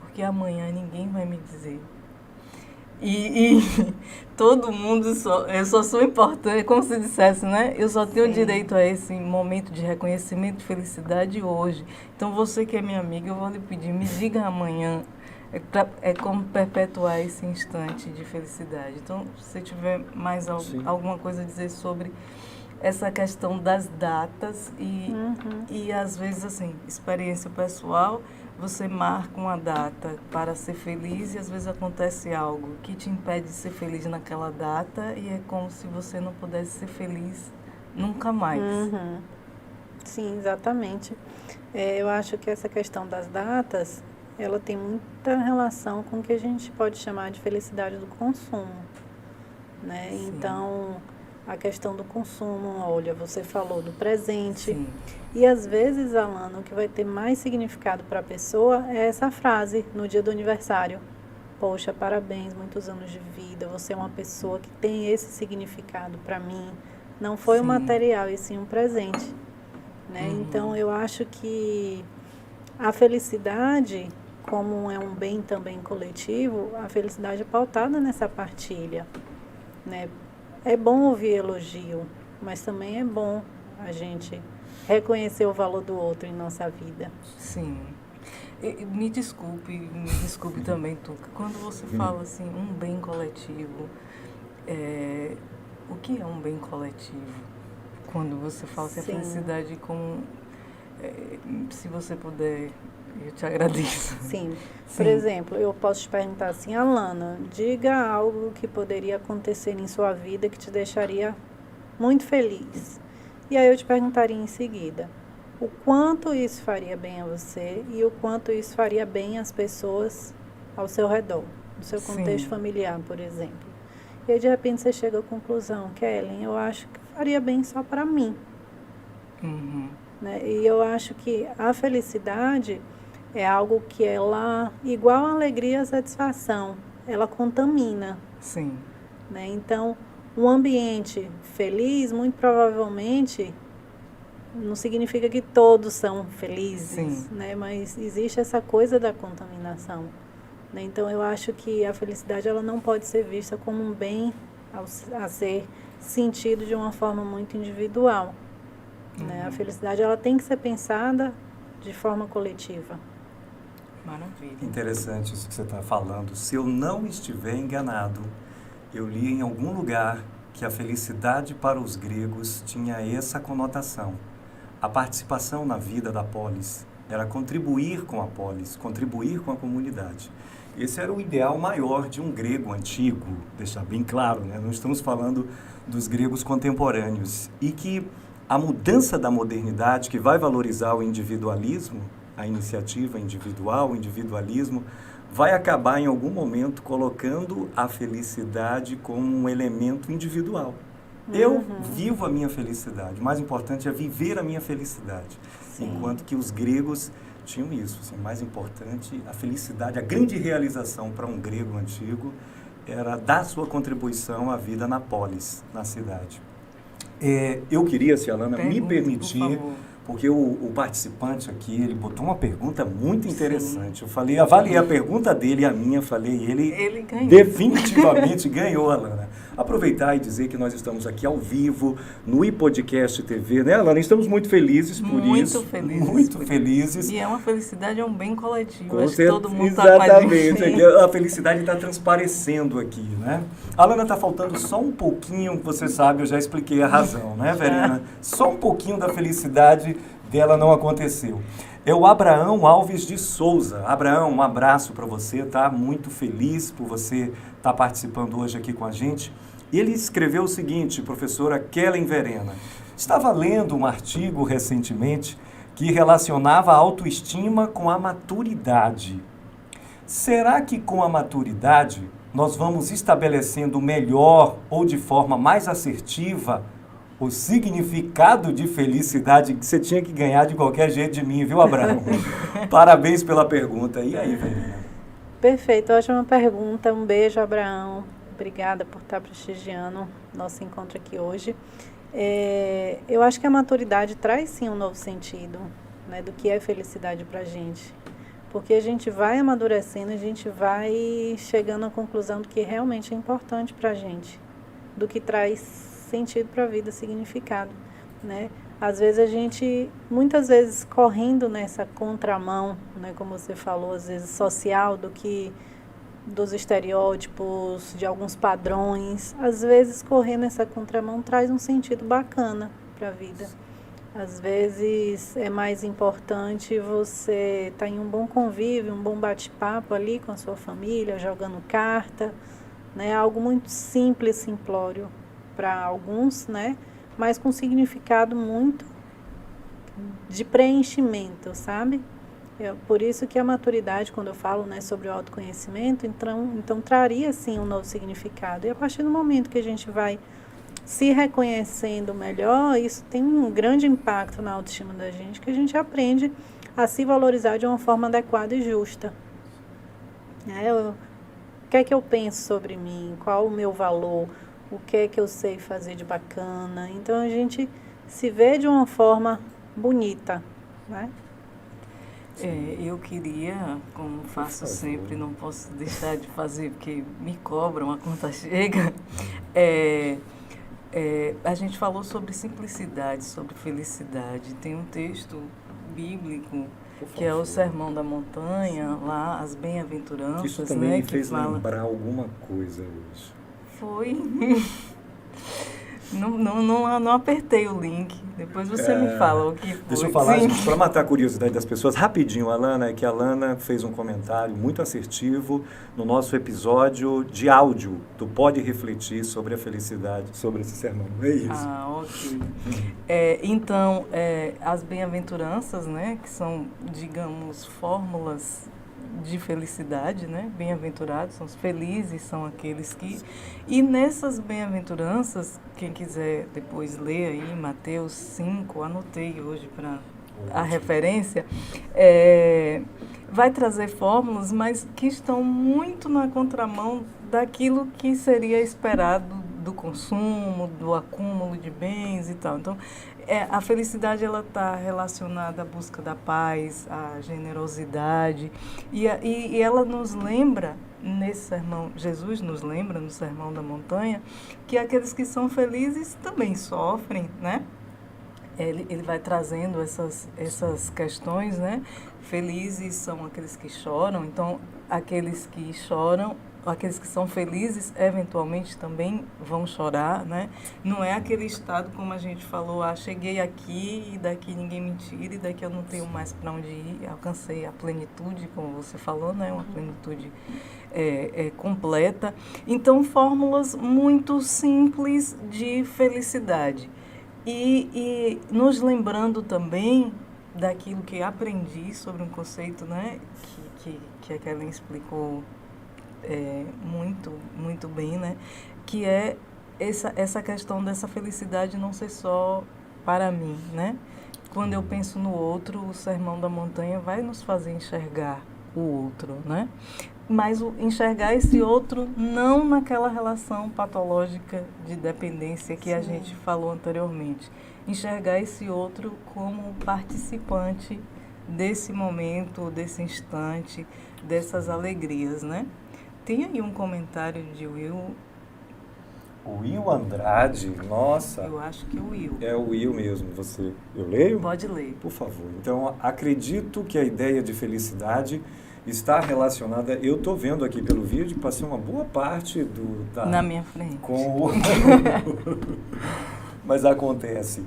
C: Porque amanhã ninguém vai me dizer. E todo mundo, eu só sou importante, como se dissesse, né? Eu só tenho direito a esse momento de reconhecimento e felicidade hoje. Então, você que é minha amiga, eu vou lhe pedir, me diga amanhã. É como perpetuar esse instante de felicidade. Então, se você tiver mais alguma coisa a dizer sobre essa questão das datas e às vezes, assim, experiência pessoal, você marca uma data para ser feliz e às vezes acontece algo que te impede de ser feliz naquela data e é como se você não pudesse ser feliz nunca mais.
D: Sim, exatamente. Eu acho que essa questão das datas, ela tem muita relação com o que a gente pode chamar de felicidade do consumo, né? Então, a questão do consumo, olha, você falou do presente.
C: Sim.
D: E às vezes, Alana, o que vai ter mais significado para a pessoa é essa frase no dia do aniversário. Poxa, parabéns, muitos anos de vida, você é uma pessoa que tem esse significado para mim. Não foi um material, e sim um presente, né? Então, eu acho que a felicidade, como é um bem também coletivo, a felicidade é pautada nessa partilha, né? É bom ouvir elogio, mas também é bom a gente reconhecer o valor do outro em nossa vida.
C: Sim. Me desculpe também, Tuca. Quando você fala assim, um bem coletivo, o que é um bem coletivo? Quando você fala que a felicidade como Se você puder, eu te agradeço.
D: Sim.
C: Sim.
D: Por exemplo, eu posso te perguntar assim, Alana, diga algo que poderia acontecer em sua vida que te deixaria muito feliz. E aí eu te perguntaria em seguida, o quanto isso faria bem a você e o quanto isso faria bem às pessoas ao seu redor, no seu contexto
C: Sim.
D: familiar, por exemplo. E aí, de repente, você chega à conclusão, Kellen, eu acho que faria bem só para mim.
C: Uhum.
D: Né? E eu acho que a felicidade é algo que ela, igual a alegria e a satisfação, ela contamina.
C: Sim.
D: Né? Então, um ambiente feliz, muito provavelmente, não significa que todos são felizes, né? Mas existe essa coisa da contaminação. Né? Então, eu acho que a felicidade ela não pode ser vista como um bem a ser sentido de uma forma muito individual. Né? A felicidade ela tem que ser pensada de forma coletiva.
C: Maravilha.
B: Interessante isso que você está falando. Se eu não estiver enganado, eu li em algum lugar que a felicidade para os gregos tinha essa conotação. A participação na vida da polis era contribuir com a polis, contribuir com a comunidade. Esse era o ideal maior de um grego antigo, deixar bem claro, né? Não estamos falando dos gregos contemporâneos. E que a mudança da modernidade, que vai valorizar o individualismo, a iniciativa individual, o individualismo, vai acabar em algum momento colocando a felicidade como um elemento individual. Eu vivo a minha felicidade. O mais importante é viver a minha felicidade.
D: Sim.
B: Enquanto que os gregos tinham isso. Assim, mais importante, a felicidade, a grande realização para um grego antigo era dar sua contribuição à vida na polis, na cidade. Eu queria, se a Alana me permitir, porque o participante aqui, ele botou uma pergunta muito interessante.
C: Sim.
B: Eu falei, avaliei a pergunta dele e a minha, falei,
C: ele ganhou.
B: Definitivamente ganhou, Alana. Aproveitar e dizer que nós estamos aqui ao vivo, no iPodcast TV, né, Alana? Estamos muito felizes por isso. Muito felizes.
C: E é uma felicidade, é um bem coletivo.
B: Com
C: Acho que todo mundo está com a
B: exatamente.
C: gente.
B: A felicidade está transparecendo aqui, né? Alana, está faltando só um pouquinho, você sabe, eu já expliquei a razão, né, Verena? Só um pouquinho da felicidade dela não aconteceu. É o Abraão Alves de Souza. Abraão, um abraço para você, tá? Muito feliz por você estar participando hoje aqui com a gente. Ele escreveu o seguinte, professora Kellen Verena. Estava lendo um artigo recentemente que relacionava a autoestima com a maturidade. Será que com a maturidade nós vamos estabelecendo melhor ou de forma mais assertiva o significado de felicidade que você tinha que ganhar de qualquer jeito de mim, viu, Abraão? Parabéns pela pergunta. E aí, Verena?
D: Perfeito, ótima pergunta. Um beijo, Abraão. Obrigada por estar prestigiando nosso encontro aqui hoje. Eu acho que a maturidade traz sim um novo sentido, né, do que é felicidade para a gente. Porque a gente vai amadurecendo, a gente vai chegando à conclusão do que realmente é importante para a gente, do que traz sentido para a vida, significado, né? Às vezes a gente, muitas vezes correndo nessa contramão, né, como você falou, às vezes social, dos estereótipos, de alguns padrões, às vezes correr nessa contramão traz um sentido bacana para a vida. Às vezes é mais importante você estar em um bom convívio, um bom bate-papo ali com a sua família, jogando carta, né? Algo muito simples, simplório para alguns, né? Mas com significado muito de preenchimento, sabe? Por isso que a maturidade, quando eu falo, né, sobre o autoconhecimento, então traria sim um novo significado. E a partir do momento que a gente vai se reconhecendo melhor, isso tem um grande impacto na autoestima da gente, que a gente aprende a se valorizar de uma forma adequada e justa. O que é que eu penso sobre mim? Qual o meu valor? O que é que eu sei fazer de bacana? Então a gente se vê de uma forma bonita, né?
C: Eu queria, como faço sempre, não posso deixar de fazer porque me cobram, a conta chega. A gente falou sobre simplicidade, sobre felicidade. Tem um texto bíblico que é o Sermão da Montanha, lá, as Bem-aventuranças.
B: Isso também
C: né,
B: me
C: que
B: fez
C: fala...
B: lembrar alguma coisa hoje.
C: Foi. Não apertei o link. Depois você me fala o que foi.
B: Deixa eu falar,
C: Sim.
B: para matar a curiosidade das pessoas, rapidinho, Alana, é que a Alana fez um comentário muito assertivo no nosso episódio de áudio do Pode Refletir sobre a felicidade, sobre esse sermão. É isso.
C: Ok. Então, as bem-aventuranças, né, que são, digamos, fórmulas de felicidade, né? Bem-aventurados são os felizes, são aqueles que... E nessas bem-aventuranças, quem quiser depois ler aí, Mateus 5, anotei hoje para a referência, vai trazer fórmulas, mas que estão muito na contramão daquilo que seria esperado do consumo, do acúmulo de bens e tal. Então, a felicidade ela está relacionada à busca da paz, à generosidade, e ela nos lembra, nesse sermão, Jesus nos lembra no Sermão da Montanha, que aqueles que são felizes também sofrem, né? Ele vai trazendo essas questões, né? Felizes são aqueles que choram, então aqueles que choram, aqueles que são felizes, eventualmente também vão chorar, né? Não é aquele estado, como a gente falou, cheguei aqui e daqui ninguém me tira e daqui eu não tenho mais para onde ir, alcancei a plenitude, como você falou, né? Uma plenitude completa. Então, fórmulas muito simples de felicidade. E nos lembrando também daquilo que aprendi sobre um conceito, né? Que a Kellen explicou muito bem, né? Que é essa questão dessa felicidade não ser só para mim, né? Quando eu penso no outro, o Sermão da Montanha vai nos fazer enxergar o outro, né? Mas enxergar esse outro não naquela relação patológica de dependência que a gente falou anteriormente. Enxergar esse outro como participante desse momento, desse instante, dessas alegrias, né? Tem aí um comentário de Will.
B: O Will Andrade, nossa.
C: Eu acho que é o Will.
B: É o Will mesmo, Eu leio?
C: Pode ler.
B: Por favor. Então, acredito que a ideia de felicidade está relacionada... Eu estou vendo aqui pelo vídeo que passei uma boa parte
C: na minha frente.
B: Mas acontece.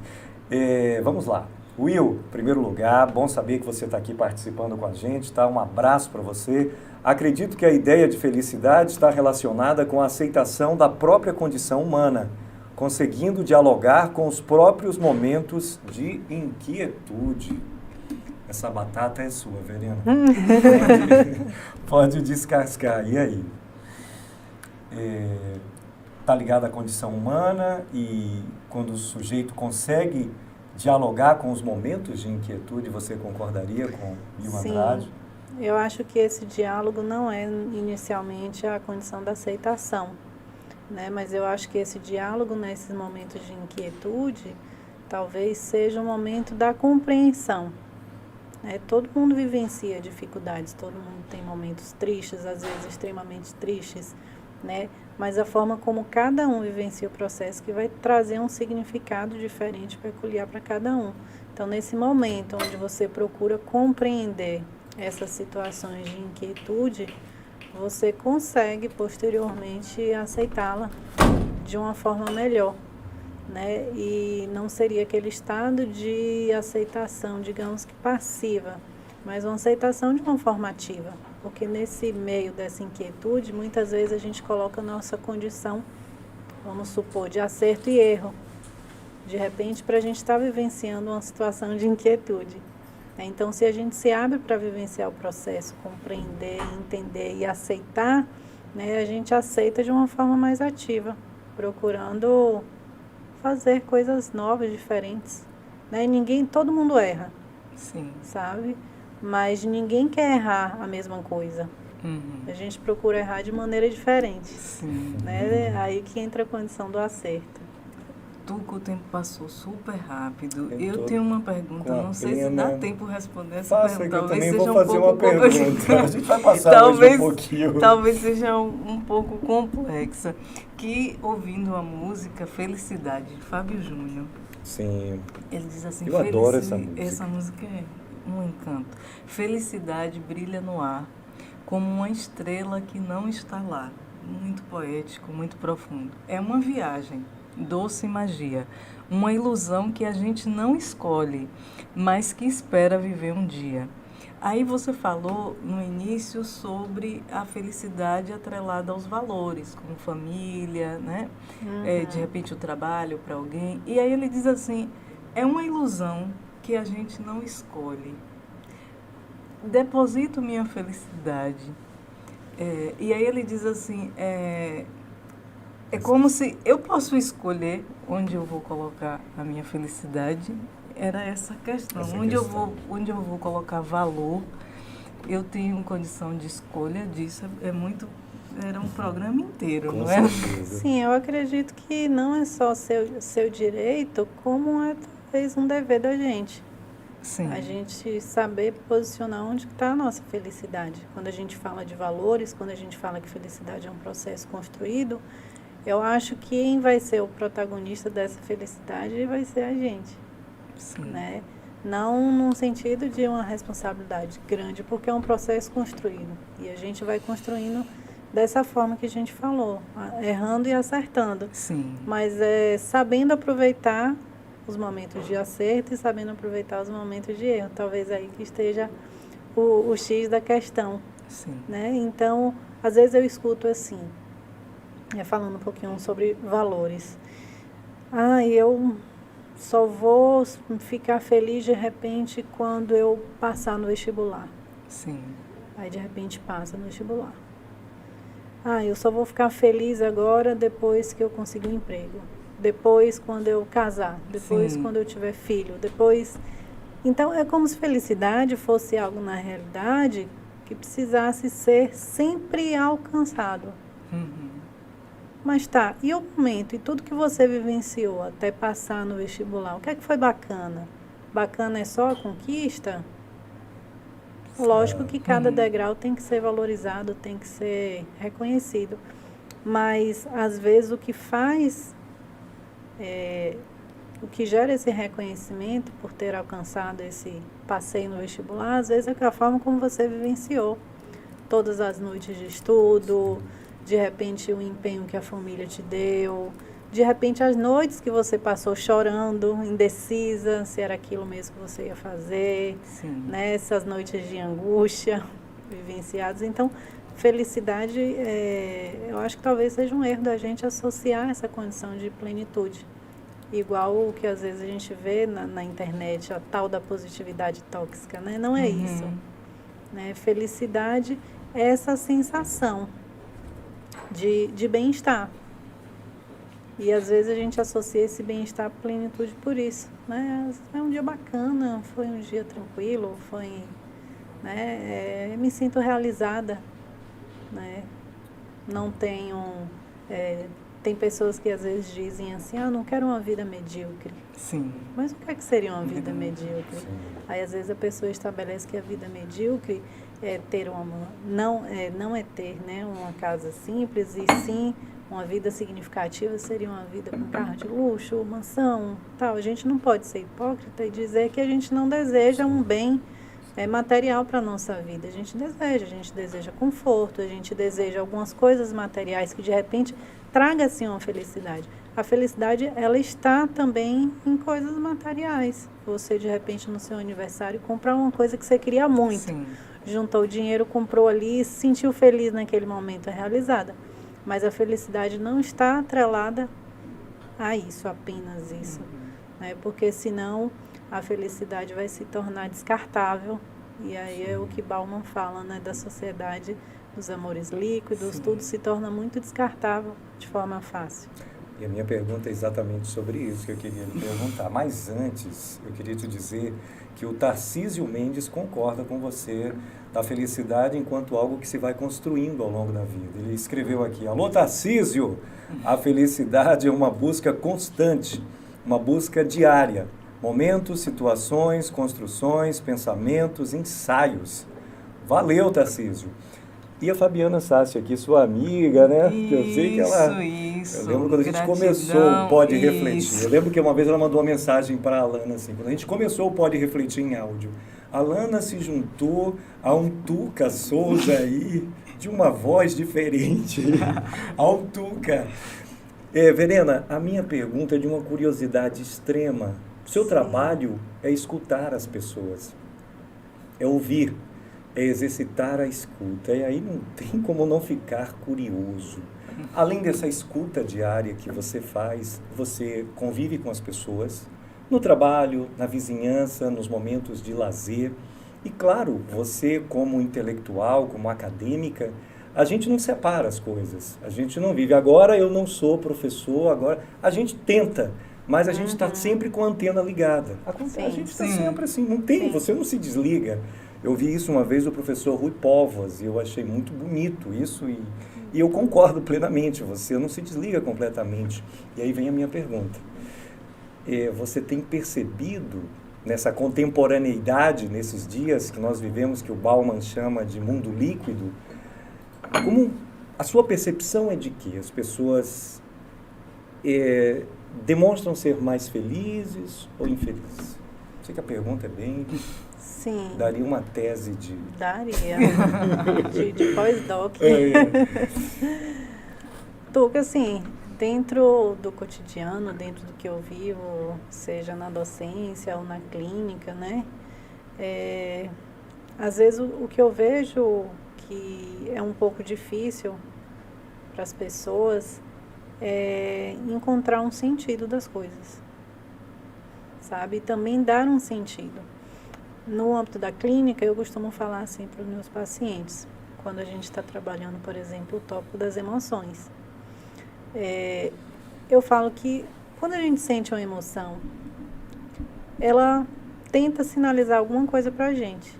B: Vamos lá. Will, em primeiro lugar, bom saber que você está aqui participando com a gente, tá? Um abraço para você. Acredito que a ideia de felicidade está relacionada com a aceitação da própria condição humana, conseguindo dialogar com os próprios momentos de inquietude. Essa batata é sua, Verena. Pode descascar. E aí? Está ligado à condição humana e quando o sujeito consegue dialogar com os momentos de inquietude, você concordaria com Will Andrade?
D: Eu acho que esse diálogo não é inicialmente a condição da aceitação, né? Mas eu acho que esse diálogo nesses momentos de inquietude talvez seja um momento da compreensão. Todo mundo vivencia dificuldades, todo mundo tem momentos tristes, às vezes extremamente tristes, né? Mas a forma como cada um vivencia o processo que vai trazer um significado diferente, peculiar para cada um. Então, nesse momento onde você procura compreender essas situações de inquietude, você consegue posteriormente aceitá-la de uma forma melhor, né? E não seria aquele estado de aceitação, digamos que passiva, mas uma aceitação de uma forma ativa, porque nesse meio dessa inquietude, muitas vezes a gente coloca a nossa condição, vamos supor, de acerto e erro, de repente para a gente estar vivenciando uma situação de inquietude. Então, se a gente se abre para vivenciar o processo, compreender, entender e aceitar, né, a gente aceita de uma forma mais ativa, procurando fazer coisas novas, diferentes. Né? Todo mundo erra,
C: Sim.
D: sabe? Mas ninguém quer errar a mesma coisa.
C: Uhum.
D: A gente procura errar de maneira diferente.
C: Sim.
D: Né? Aí que entra a condição do acerto.
C: O tempo passou super rápido. Eu tenho uma pergunta, não sei se dá tempo de responder essa pergunta.
B: Talvez
C: seja
B: vou fazer uma pergunta. A gente vai passar
C: talvez,
B: hoje um pouquinho.
C: Talvez seja um pouco complexa. Que, ouvindo a música Felicidade, de Fábio Júnior,
B: Sim.
C: ele diz assim...
B: Eu adoro essa música.
C: Essa música é um encanto. Felicidade brilha no ar, como uma estrela que não está lá. Muito poético, muito profundo. É uma viagem. doce magia, uma ilusão que a gente não escolhe, mas que espera viver um dia. Aí você falou no início sobre a felicidade atrelada aos valores, como família, né? De repente o trabalho para alguém. E aí ele diz assim, é uma ilusão que a gente não escolhe. Deposito minha felicidade. E aí ele diz assim, é como se eu posso escolher onde eu vou colocar a minha felicidade. Era essa questão. Onde eu vou colocar valor, eu tenho condição de escolha disso. Era um programa inteiro,
B: Com
C: não é?
B: certeza.
D: Sim, eu acredito que não é só seu direito, como é talvez um dever da gente.
C: Sim.
D: A gente saber posicionar onde está a nossa felicidade. Quando a gente fala de valores, quando a gente fala que felicidade é um processo construído, eu acho que quem vai ser o protagonista dessa felicidade vai ser a gente.
C: Sim.
D: Né? Não num sentido de uma responsabilidade grande, porque é um processo construído. E a gente vai construindo dessa forma que a gente falou, errando e acertando.
C: Sim.
D: Mas sabendo aproveitar os momentos de acerto e sabendo aproveitar os momentos de erro. Talvez aí que esteja o X da questão.
C: Sim.
D: Né? Então, às vezes eu escuto assim, falando um pouquinho sobre valores. Eu só vou ficar feliz de repente quando eu passar no vestibular.
C: Sim.
D: Aí de repente passa no vestibular. Eu só vou ficar feliz agora depois que eu conseguir um emprego. Depois quando eu casar. Depois
C: Sim.
D: quando eu tiver filho. Depois... Então é como se felicidade fosse algo na realidade que precisasse ser sempre alcançado. Mas tá, e o momento, e tudo que você vivenciou até passar no vestibular, o que é que foi bacana? Bacana é só a conquista? Lógico que cada degrau tem que ser valorizado, tem que ser reconhecido. Mas, às vezes, o que faz, o que gera esse reconhecimento por ter alcançado esse passeio no vestibular, às vezes é a forma como você vivenciou. Todas as noites de estudo, de repente o empenho que a família te deu, de repente as noites que você passou chorando, indecisa, se era aquilo mesmo que você ia fazer, né? Essas noites de angústia vivenciadas. Então, felicidade, eu acho que talvez seja um erro da gente associar essa condição de plenitude. Igual o que às vezes a gente vê na internet, a tal da positividade tóxica, né? Não é isso. Né? Felicidade é essa sensação de bem-estar. E às vezes a gente associa esse bem-estar à plenitude por isso. Né? É um dia bacana, foi um dia tranquilo, me sinto realizada. Né? Não tenho... tem pessoas que às vezes dizem assim, não quero uma vida medíocre.
C: Sim.
D: Mas o que é que seria uma vida medíocre? Sim. Aí às vezes a pessoa estabelece que a vida medíocre é ter não é ter, né, uma casa simples, e sim uma vida significativa seria uma vida com carro de luxo, mansão, tal. A gente não pode ser hipócrita e dizer que a gente não deseja um bem material para a nossa vida. A gente deseja conforto, a gente deseja algumas coisas materiais que de repente traga assim uma felicidade. A felicidade, ela está também em coisas materiais. Você de repente no seu aniversário comprar uma coisa que você queria muito.
C: Sim.
D: Juntou o dinheiro, comprou ali e se sentiu feliz naquele momento, realizada. Mas a felicidade não está atrelada a isso, apenas isso. Né? Porque senão a felicidade vai se tornar descartável. E aí é o que Bauman fala, né, da sociedade dos amores líquidos, tudo se torna muito descartável de forma fácil.
B: E a minha pergunta é exatamente sobre isso que eu queria lhe perguntar. Mas antes, eu queria te dizer que o Tarcísio Mendes concorda com você da felicidade enquanto algo que se vai construindo ao longo da vida. Ele escreveu aqui, alô Tarcísio, a felicidade é uma busca constante, uma busca diária. Momentos, situações, construções, pensamentos, ensaios. Valeu, Tarcísio. E a Fabiana Sassi aqui, sua amiga, né?
C: Isso,
B: eu sei que ela...
C: Isso.
B: Eu lembro quando a gente começou o Pode Refletir. Eu lembro que uma vez ela mandou uma mensagem para a Alana, assim, quando a gente começou o Pode Refletir em áudio. A Alana se juntou a um Tuca Souza aí, de uma voz diferente. Ao Tuca. Verena, a minha pergunta é de uma curiosidade extrema. Seu trabalho é escutar as pessoas, é ouvir, é exercitar a escuta. E aí não tem como não ficar curioso. Além dessa escuta diária que você faz, você convive com as pessoas, no trabalho, na vizinhança, nos momentos de lazer. E claro, você como intelectual, como acadêmica, a gente não separa as coisas. A gente não vive. Agora eu não sou professor, agora a gente tenta, mas a gente está sempre com a antena ligada. A gente está sempre assim, não tem, você não se desliga. Eu vi isso uma vez do professor Rui Povas e eu achei muito bonito isso e eu concordo plenamente, você não se desliga completamente. E aí vem a minha pergunta. Você tem percebido nessa contemporaneidade, nesses dias que nós vivemos, que o Bauman chama de mundo líquido, como a sua percepção é de que as pessoas demonstram ser mais felizes ou infelizes? Sei que a pergunta é bem...
D: Sim.
B: Daria uma tese de...
D: Daria. de pós-doc. Tuca, assim, dentro do cotidiano, dentro do que eu vivo, seja na docência ou na clínica, né? Às vezes o que eu vejo que é um pouco difícil para as pessoas é encontrar um sentido das coisas, sabe? E também dar um sentido. No âmbito da clínica, eu costumo falar assim para os meus pacientes, quando a gente está trabalhando, por exemplo, o tópico das emoções. Eu falo que quando a gente sente uma emoção, ela tenta sinalizar alguma coisa para a gente.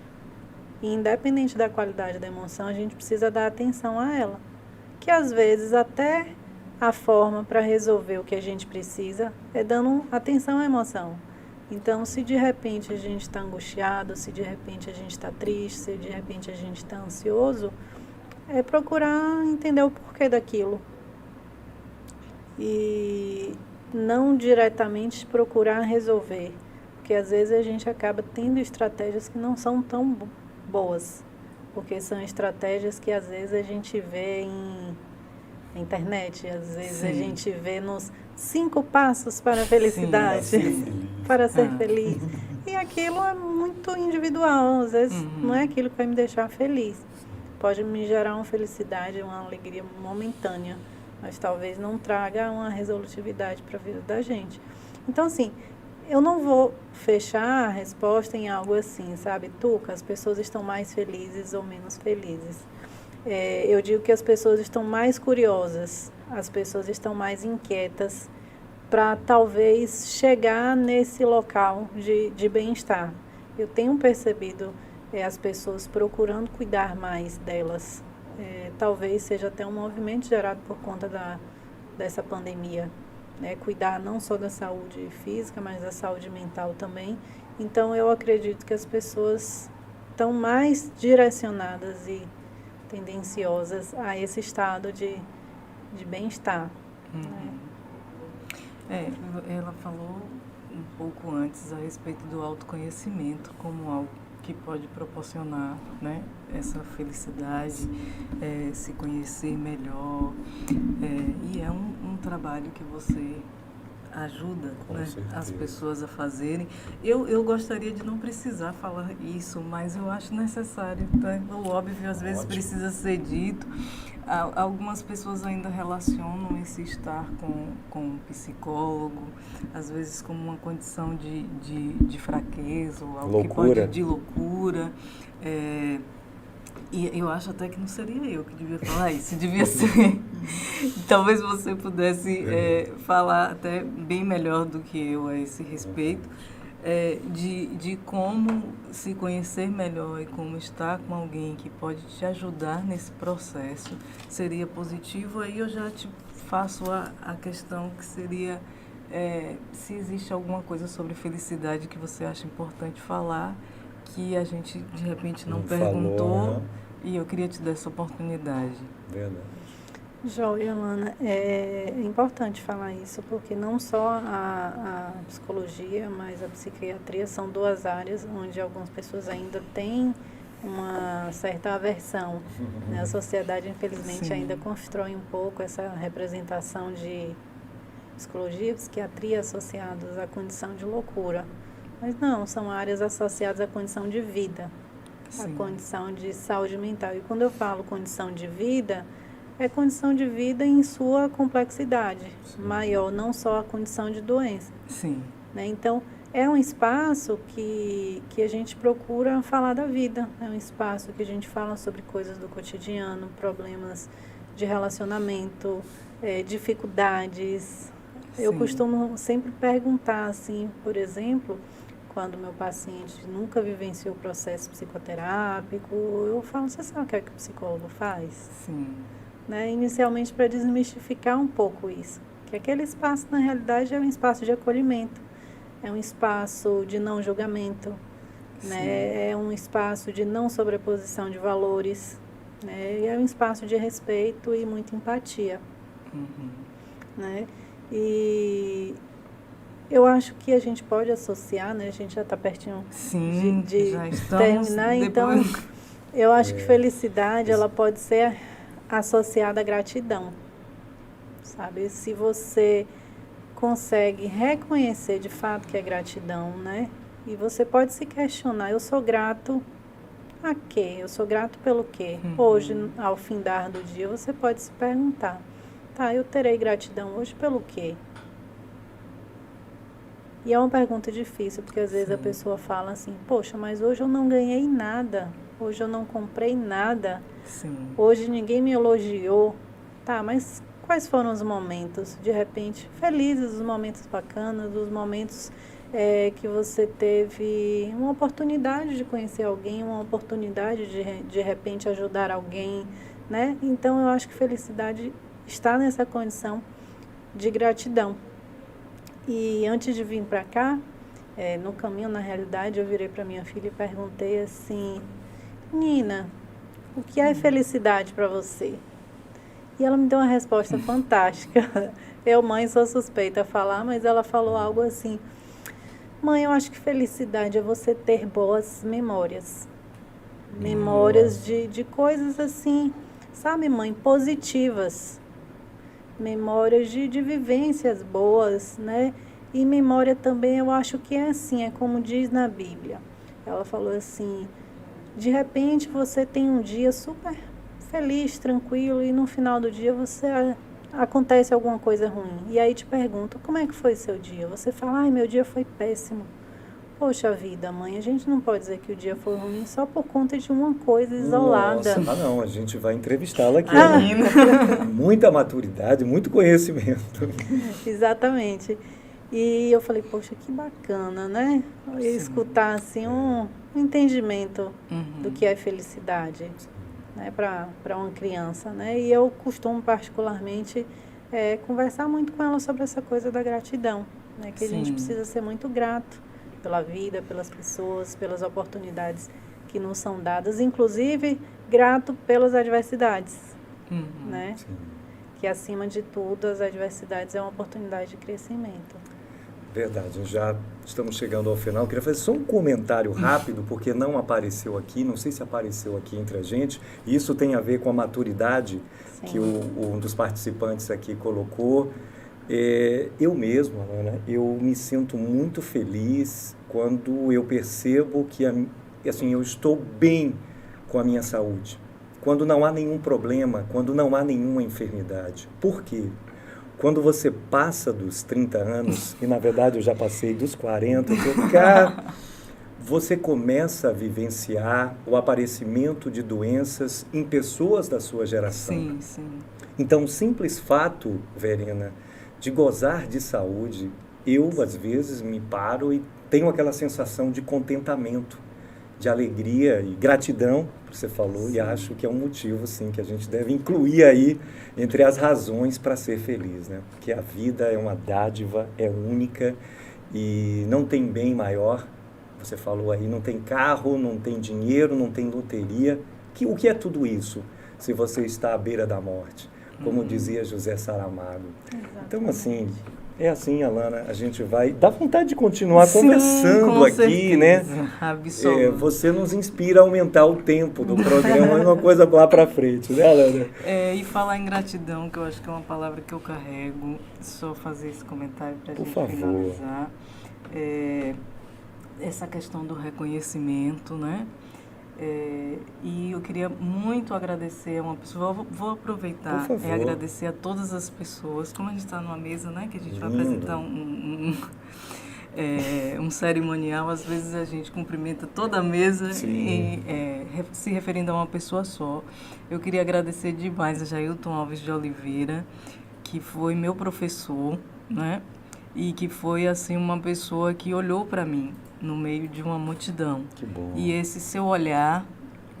D: E independente da qualidade da emoção, a gente precisa dar atenção a ela. Que às vezes até a forma para resolver o que a gente precisa é dando atenção à emoção. Então, se de repente a gente está angustiado, se de repente a gente está triste, se de repente a gente está ansioso, é procurar entender o porquê daquilo. E não diretamente procurar resolver, porque às vezes a gente acaba tendo estratégias que não são tão boas, porque são estratégias que às vezes a gente vê na internet, às vezes a gente vê nos 5 passos para a felicidade, para ser feliz. E aquilo é muito individual, às vezes não é aquilo que vai me deixar feliz. Pode me gerar uma felicidade, uma alegria momentânea, mas talvez não traga uma resolutividade para a vida da gente. Então, assim, eu não vou fechar a resposta em algo assim, sabe, Tuca? As pessoas estão mais felizes ou menos felizes. Eu digo que as pessoas estão mais curiosas, as pessoas estão mais inquietas para talvez chegar nesse local de bem-estar. Eu tenho percebido as pessoas procurando cuidar mais delas. Talvez seja até um movimento gerado por conta dessa pandemia. Cuidar não só da saúde física, mas da saúde mental também. Então, eu acredito que as pessoas estão mais direcionadas e tendenciosas a esse estado de bem-estar.
C: Ela falou um pouco antes a respeito do autoconhecimento como algo que pode proporcionar, né, essa felicidade, se conhecer melhor, e é um trabalho que você ajuda, né, as pessoas a fazerem. Eu gostaria de não precisar falar isso, mas eu acho necessário, né? O óbvio às vezes precisa ser dito. Algumas pessoas ainda relacionam esse estar com um psicólogo, às vezes como uma condição de fraqueza, ou algo que pode de loucura. E eu acho até que não seria eu que devia falar isso, devia ser. Talvez você pudesse falar até bem melhor do que eu a esse respeito, de como se conhecer melhor e como estar com alguém que pode te ajudar nesse processo seria positivo. Aí eu já te faço a questão que seria se existe alguma coisa sobre felicidade que você acha importante falar, que a gente de repente não perguntou, e eu queria te dar essa oportunidade.
B: Verdade.
D: Joia, Alana, é importante falar isso, porque não só a psicologia, mas a psiquiatria são 2 áreas onde algumas pessoas ainda têm uma certa aversão. Né? A sociedade, infelizmente, ainda constrói um pouco essa representação de psicologia e psiquiatria associadas à condição de loucura. Mas não, são áreas associadas à condição de vida, à condição de saúde mental. E quando eu falo condição de vida, é condição de vida em sua complexidade maior, não só a condição de doença.
C: Sim.
D: Né? Então, é um espaço que a gente procura falar da vida, é um espaço que a gente fala sobre coisas do cotidiano, problemas de relacionamento, dificuldades. Eu costumo sempre perguntar, assim, por exemplo, quando meu paciente nunca vivenciou o processo psicoterápico, eu falo, você sabe o que é que o psicólogo faz?
C: Sim.
D: Né? Inicialmente para desmistificar um pouco isso, que aquele espaço, na realidade, é um espaço de acolhimento. É um espaço de não julgamento, né? É um espaço de não sobreposição de valores, né? E é um espaço de respeito e muita empatia. Né? E eu acho que a gente pode associar, né? A gente já está pertinho de
C: já estamos
D: terminar, então eu acho que felicidade ela pode ser associada à gratidão, sabe? Se você consegue reconhecer de fato que é gratidão, né? E você pode se questionar, eu sou grato a quê? Eu sou grato pelo quê? Hoje, ao findar do dia, você pode se perguntar, tá, eu terei gratidão hoje pelo quê? E é uma pergunta difícil, porque às vezes a pessoa fala assim, poxa, mas hoje eu não ganhei nada, hoje eu não comprei nada, hoje ninguém me elogiou, tá, mas quais foram os momentos, de repente, felizes, os momentos bacanas, os momentos que você teve uma oportunidade de conhecer alguém, uma oportunidade de repente ajudar alguém, né? Então, eu acho que felicidade está nessa condição de gratidão. E antes de vir para cá, no caminho, na realidade, eu virei para minha filha e perguntei assim, Nina, o que é felicidade para você? E ela me deu uma resposta fantástica. Eu, mãe, sou suspeita a falar, mas ela falou algo assim, mãe, eu acho que felicidade é você ter boas memórias. Memórias de coisas assim, sabe, mãe, positivas. Memórias de vivências boas, né? E memória também eu acho que é assim, é como diz na Bíblia. Ela falou assim, de repente você tem um dia super feliz, tranquilo, e no final do dia acontece alguma coisa ruim. E aí te pergunto, como é que foi seu dia? Você fala, ai, meu dia foi péssimo. Poxa vida, mãe, a gente não pode dizer que o dia foi ruim só por conta de uma coisa isolada.
B: Nossa, não, a gente vai entrevistá-la aqui. Né? Muita maturidade, muito conhecimento. Exatamente.
D: E eu falei, poxa, que bacana, né? Escutar assim um entendimento do que é felicidade, né, para uma criança, né? E eu costumo particularmente conversar muito com ela sobre essa coisa da gratidão, né? Que a gente precisa ser muito grato pela vida, pelas pessoas, pelas oportunidades que nos são dadas, inclusive grato pelas adversidades, né? Que acima de tudo as adversidades é uma oportunidade de crescimento.
B: Verdade, já estamos chegando ao final. Eu queria fazer só um comentário rápido, porque não apareceu aqui, não sei se apareceu aqui entre a gente. Isso tem a ver com a maturidade que um dos participantes aqui colocou. Eu mesmo, Ana, eu me sinto muito feliz quando eu percebo que assim, eu estou bem com a minha saúde. Quando não há nenhum problema, quando não há nenhuma enfermidade. Por quê? Quando você passa dos 30 anos, e na verdade eu já passei dos 40, você começa a vivenciar o aparecimento de doenças em pessoas da sua geração. Então, o simples fato, Verena, de gozar de saúde, eu às vezes me paro e tenho aquela sensação de contentamento, de alegria e gratidão, que você falou, e acho que é um motivo, sim, que a gente deve incluir aí entre as razões para ser feliz, né? Porque a vida é uma dádiva, é única e não tem bem maior. Você falou aí, não tem carro, não tem dinheiro, não tem loteria. O que é tudo isso se você está à beira da morte? Como dizia José Saramago. Exatamente. Então, assim, É assim, Alana, a gente vai... Dá vontade de continuar
C: Sim,
B: conversando
C: com
B: aqui,
C: certeza,
B: né?
C: absoluto.
B: Você nos inspira a aumentar o tempo do programa, é uma coisa lá pra frente, né, Alana?
C: E falar em gratidão, que eu acho que é uma palavra que eu carrego, só fazer esse comentário para a gente finalizar. Essa questão do reconhecimento, né? E eu queria muito agradecer a uma pessoa, vou aproveitar e agradecer a todas as pessoas, como a gente está numa mesa, né, que a gente vai apresentar um cerimonial, às vezes a gente cumprimenta toda a mesa se referindo a uma pessoa só. Eu queria agradecer demais a Jailton Alves de Oliveira, que foi meu professor, né, e que foi assim uma pessoa que olhou para mim no meio de uma multidão.
B: Que bom.
C: E esse seu olhar,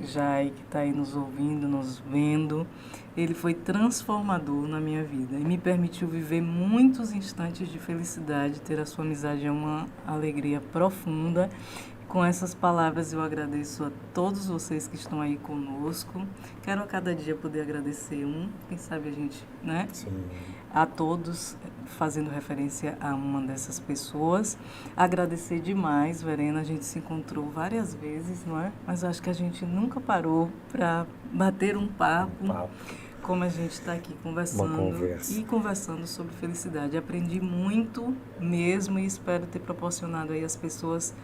C: Jai, que está aí nos ouvindo, nos vendo, ele foi transformador na minha vida e me permitiu viver muitos instantes de felicidade. Ter a sua amizade é uma alegria profunda. Com essas palavras eu agradeço a todos vocês que estão aí conosco. Quero a cada dia poder agradecer quem sabe a gente, né?
B: Sim.
C: A todos, fazendo referência a uma dessas pessoas. Agradecer demais, Verena, a gente se encontrou várias vezes, não é? Mas acho que a gente nunca parou para bater um papo. Como a gente está aqui conversando e conversando sobre felicidade. Aprendi muito mesmo e espero ter proporcionado aí às pessoas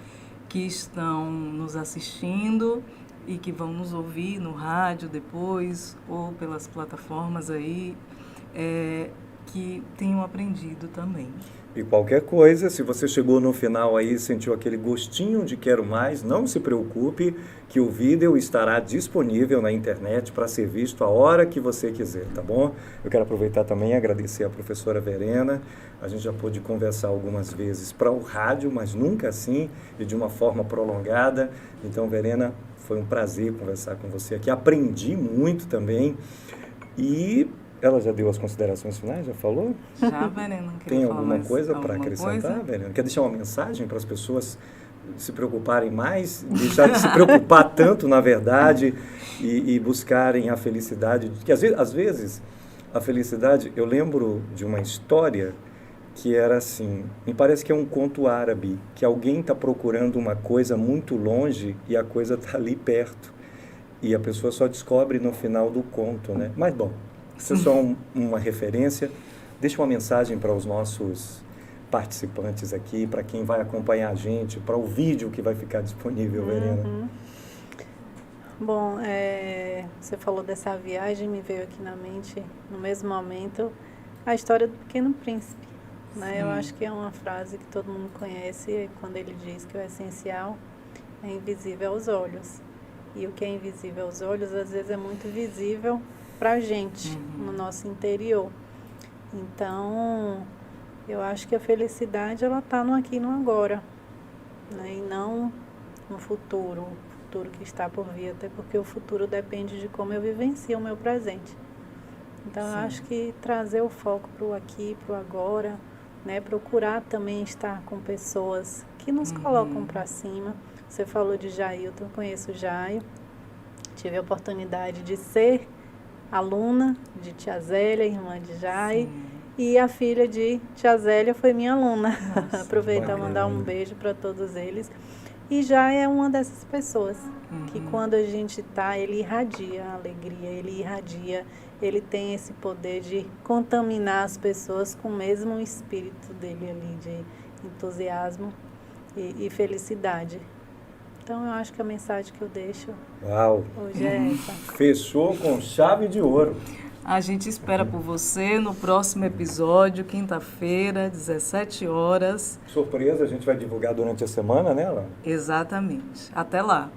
C: que estão nos assistindo e que vão nos ouvir no rádio depois ou pelas plataformas aí, que tenham aprendido também.
B: E qualquer coisa, se você chegou no final aí e sentiu aquele gostinho de quero mais, não se preocupe que o vídeo estará disponível na internet para ser visto a hora que você quiser, tá bom? Eu quero aproveitar também e agradecer a professora Verena. A gente já pôde conversar algumas vezes para o rádio, mas nunca assim e de uma forma prolongada. Então, Verena, foi um prazer conversar com você aqui. Aprendi muito também e... Ela já deu as considerações finais? Já falou?
C: Já, Verena.
B: Tem alguma coisa para acrescentar, Verena? Quer deixar uma mensagem para as pessoas se preocuparem mais? Deixar de se preocupar tanto, na verdade, e buscarem a felicidade? Porque, às vezes, a felicidade... Eu lembro de uma história que era assim... Me parece que é um conto árabe, que alguém está procurando uma coisa muito longe e a coisa está ali perto. E a pessoa só descobre no final do conto, né? Mas, bom... Isso é só uma referência. Deixa uma mensagem para os nossos participantes aqui, para quem vai acompanhar a gente, para o vídeo que vai ficar disponível, Verena.
D: Bom, você falou dessa viagem, me veio aqui na mente, no mesmo momento, a história do Pequeno Príncipe. Né? Eu acho que é uma frase que todo mundo conhece, quando ele diz que o essencial é invisível aos olhos. E o que é invisível aos olhos, às vezes é muito visível para a gente, no nosso interior. Então, eu acho que a felicidade, ela está no aqui e no agora, né? E não no futuro que está por vir, até porque o futuro depende de como eu vivencio o meu presente. Então, eu acho que trazer o foco para o aqui, para o agora, né? Procurar também estar com pessoas que nos colocam para cima. Você falou de Jailton, eu conheço o Jaio, tive a oportunidade de ser aluna de Tia Zélia, irmã de Jai, e a filha de Tia Zélia foi minha aluna. Aproveitar e mandar um beijo para todos eles. E Jai é uma dessas pessoas que quando a gente está, ele irradia a alegria, ele irradia, ele tem esse poder de contaminar as pessoas com o mesmo espírito dele ali, de entusiasmo e felicidade. Então, eu acho que a mensagem que eu deixo hoje é essa.
B: Fechou com chave de ouro.
C: A gente espera por você no próximo episódio, quinta-feira, 17 horas.
B: Surpresa, a gente vai divulgar durante a semana, né, Alana?
C: Exatamente. Até lá.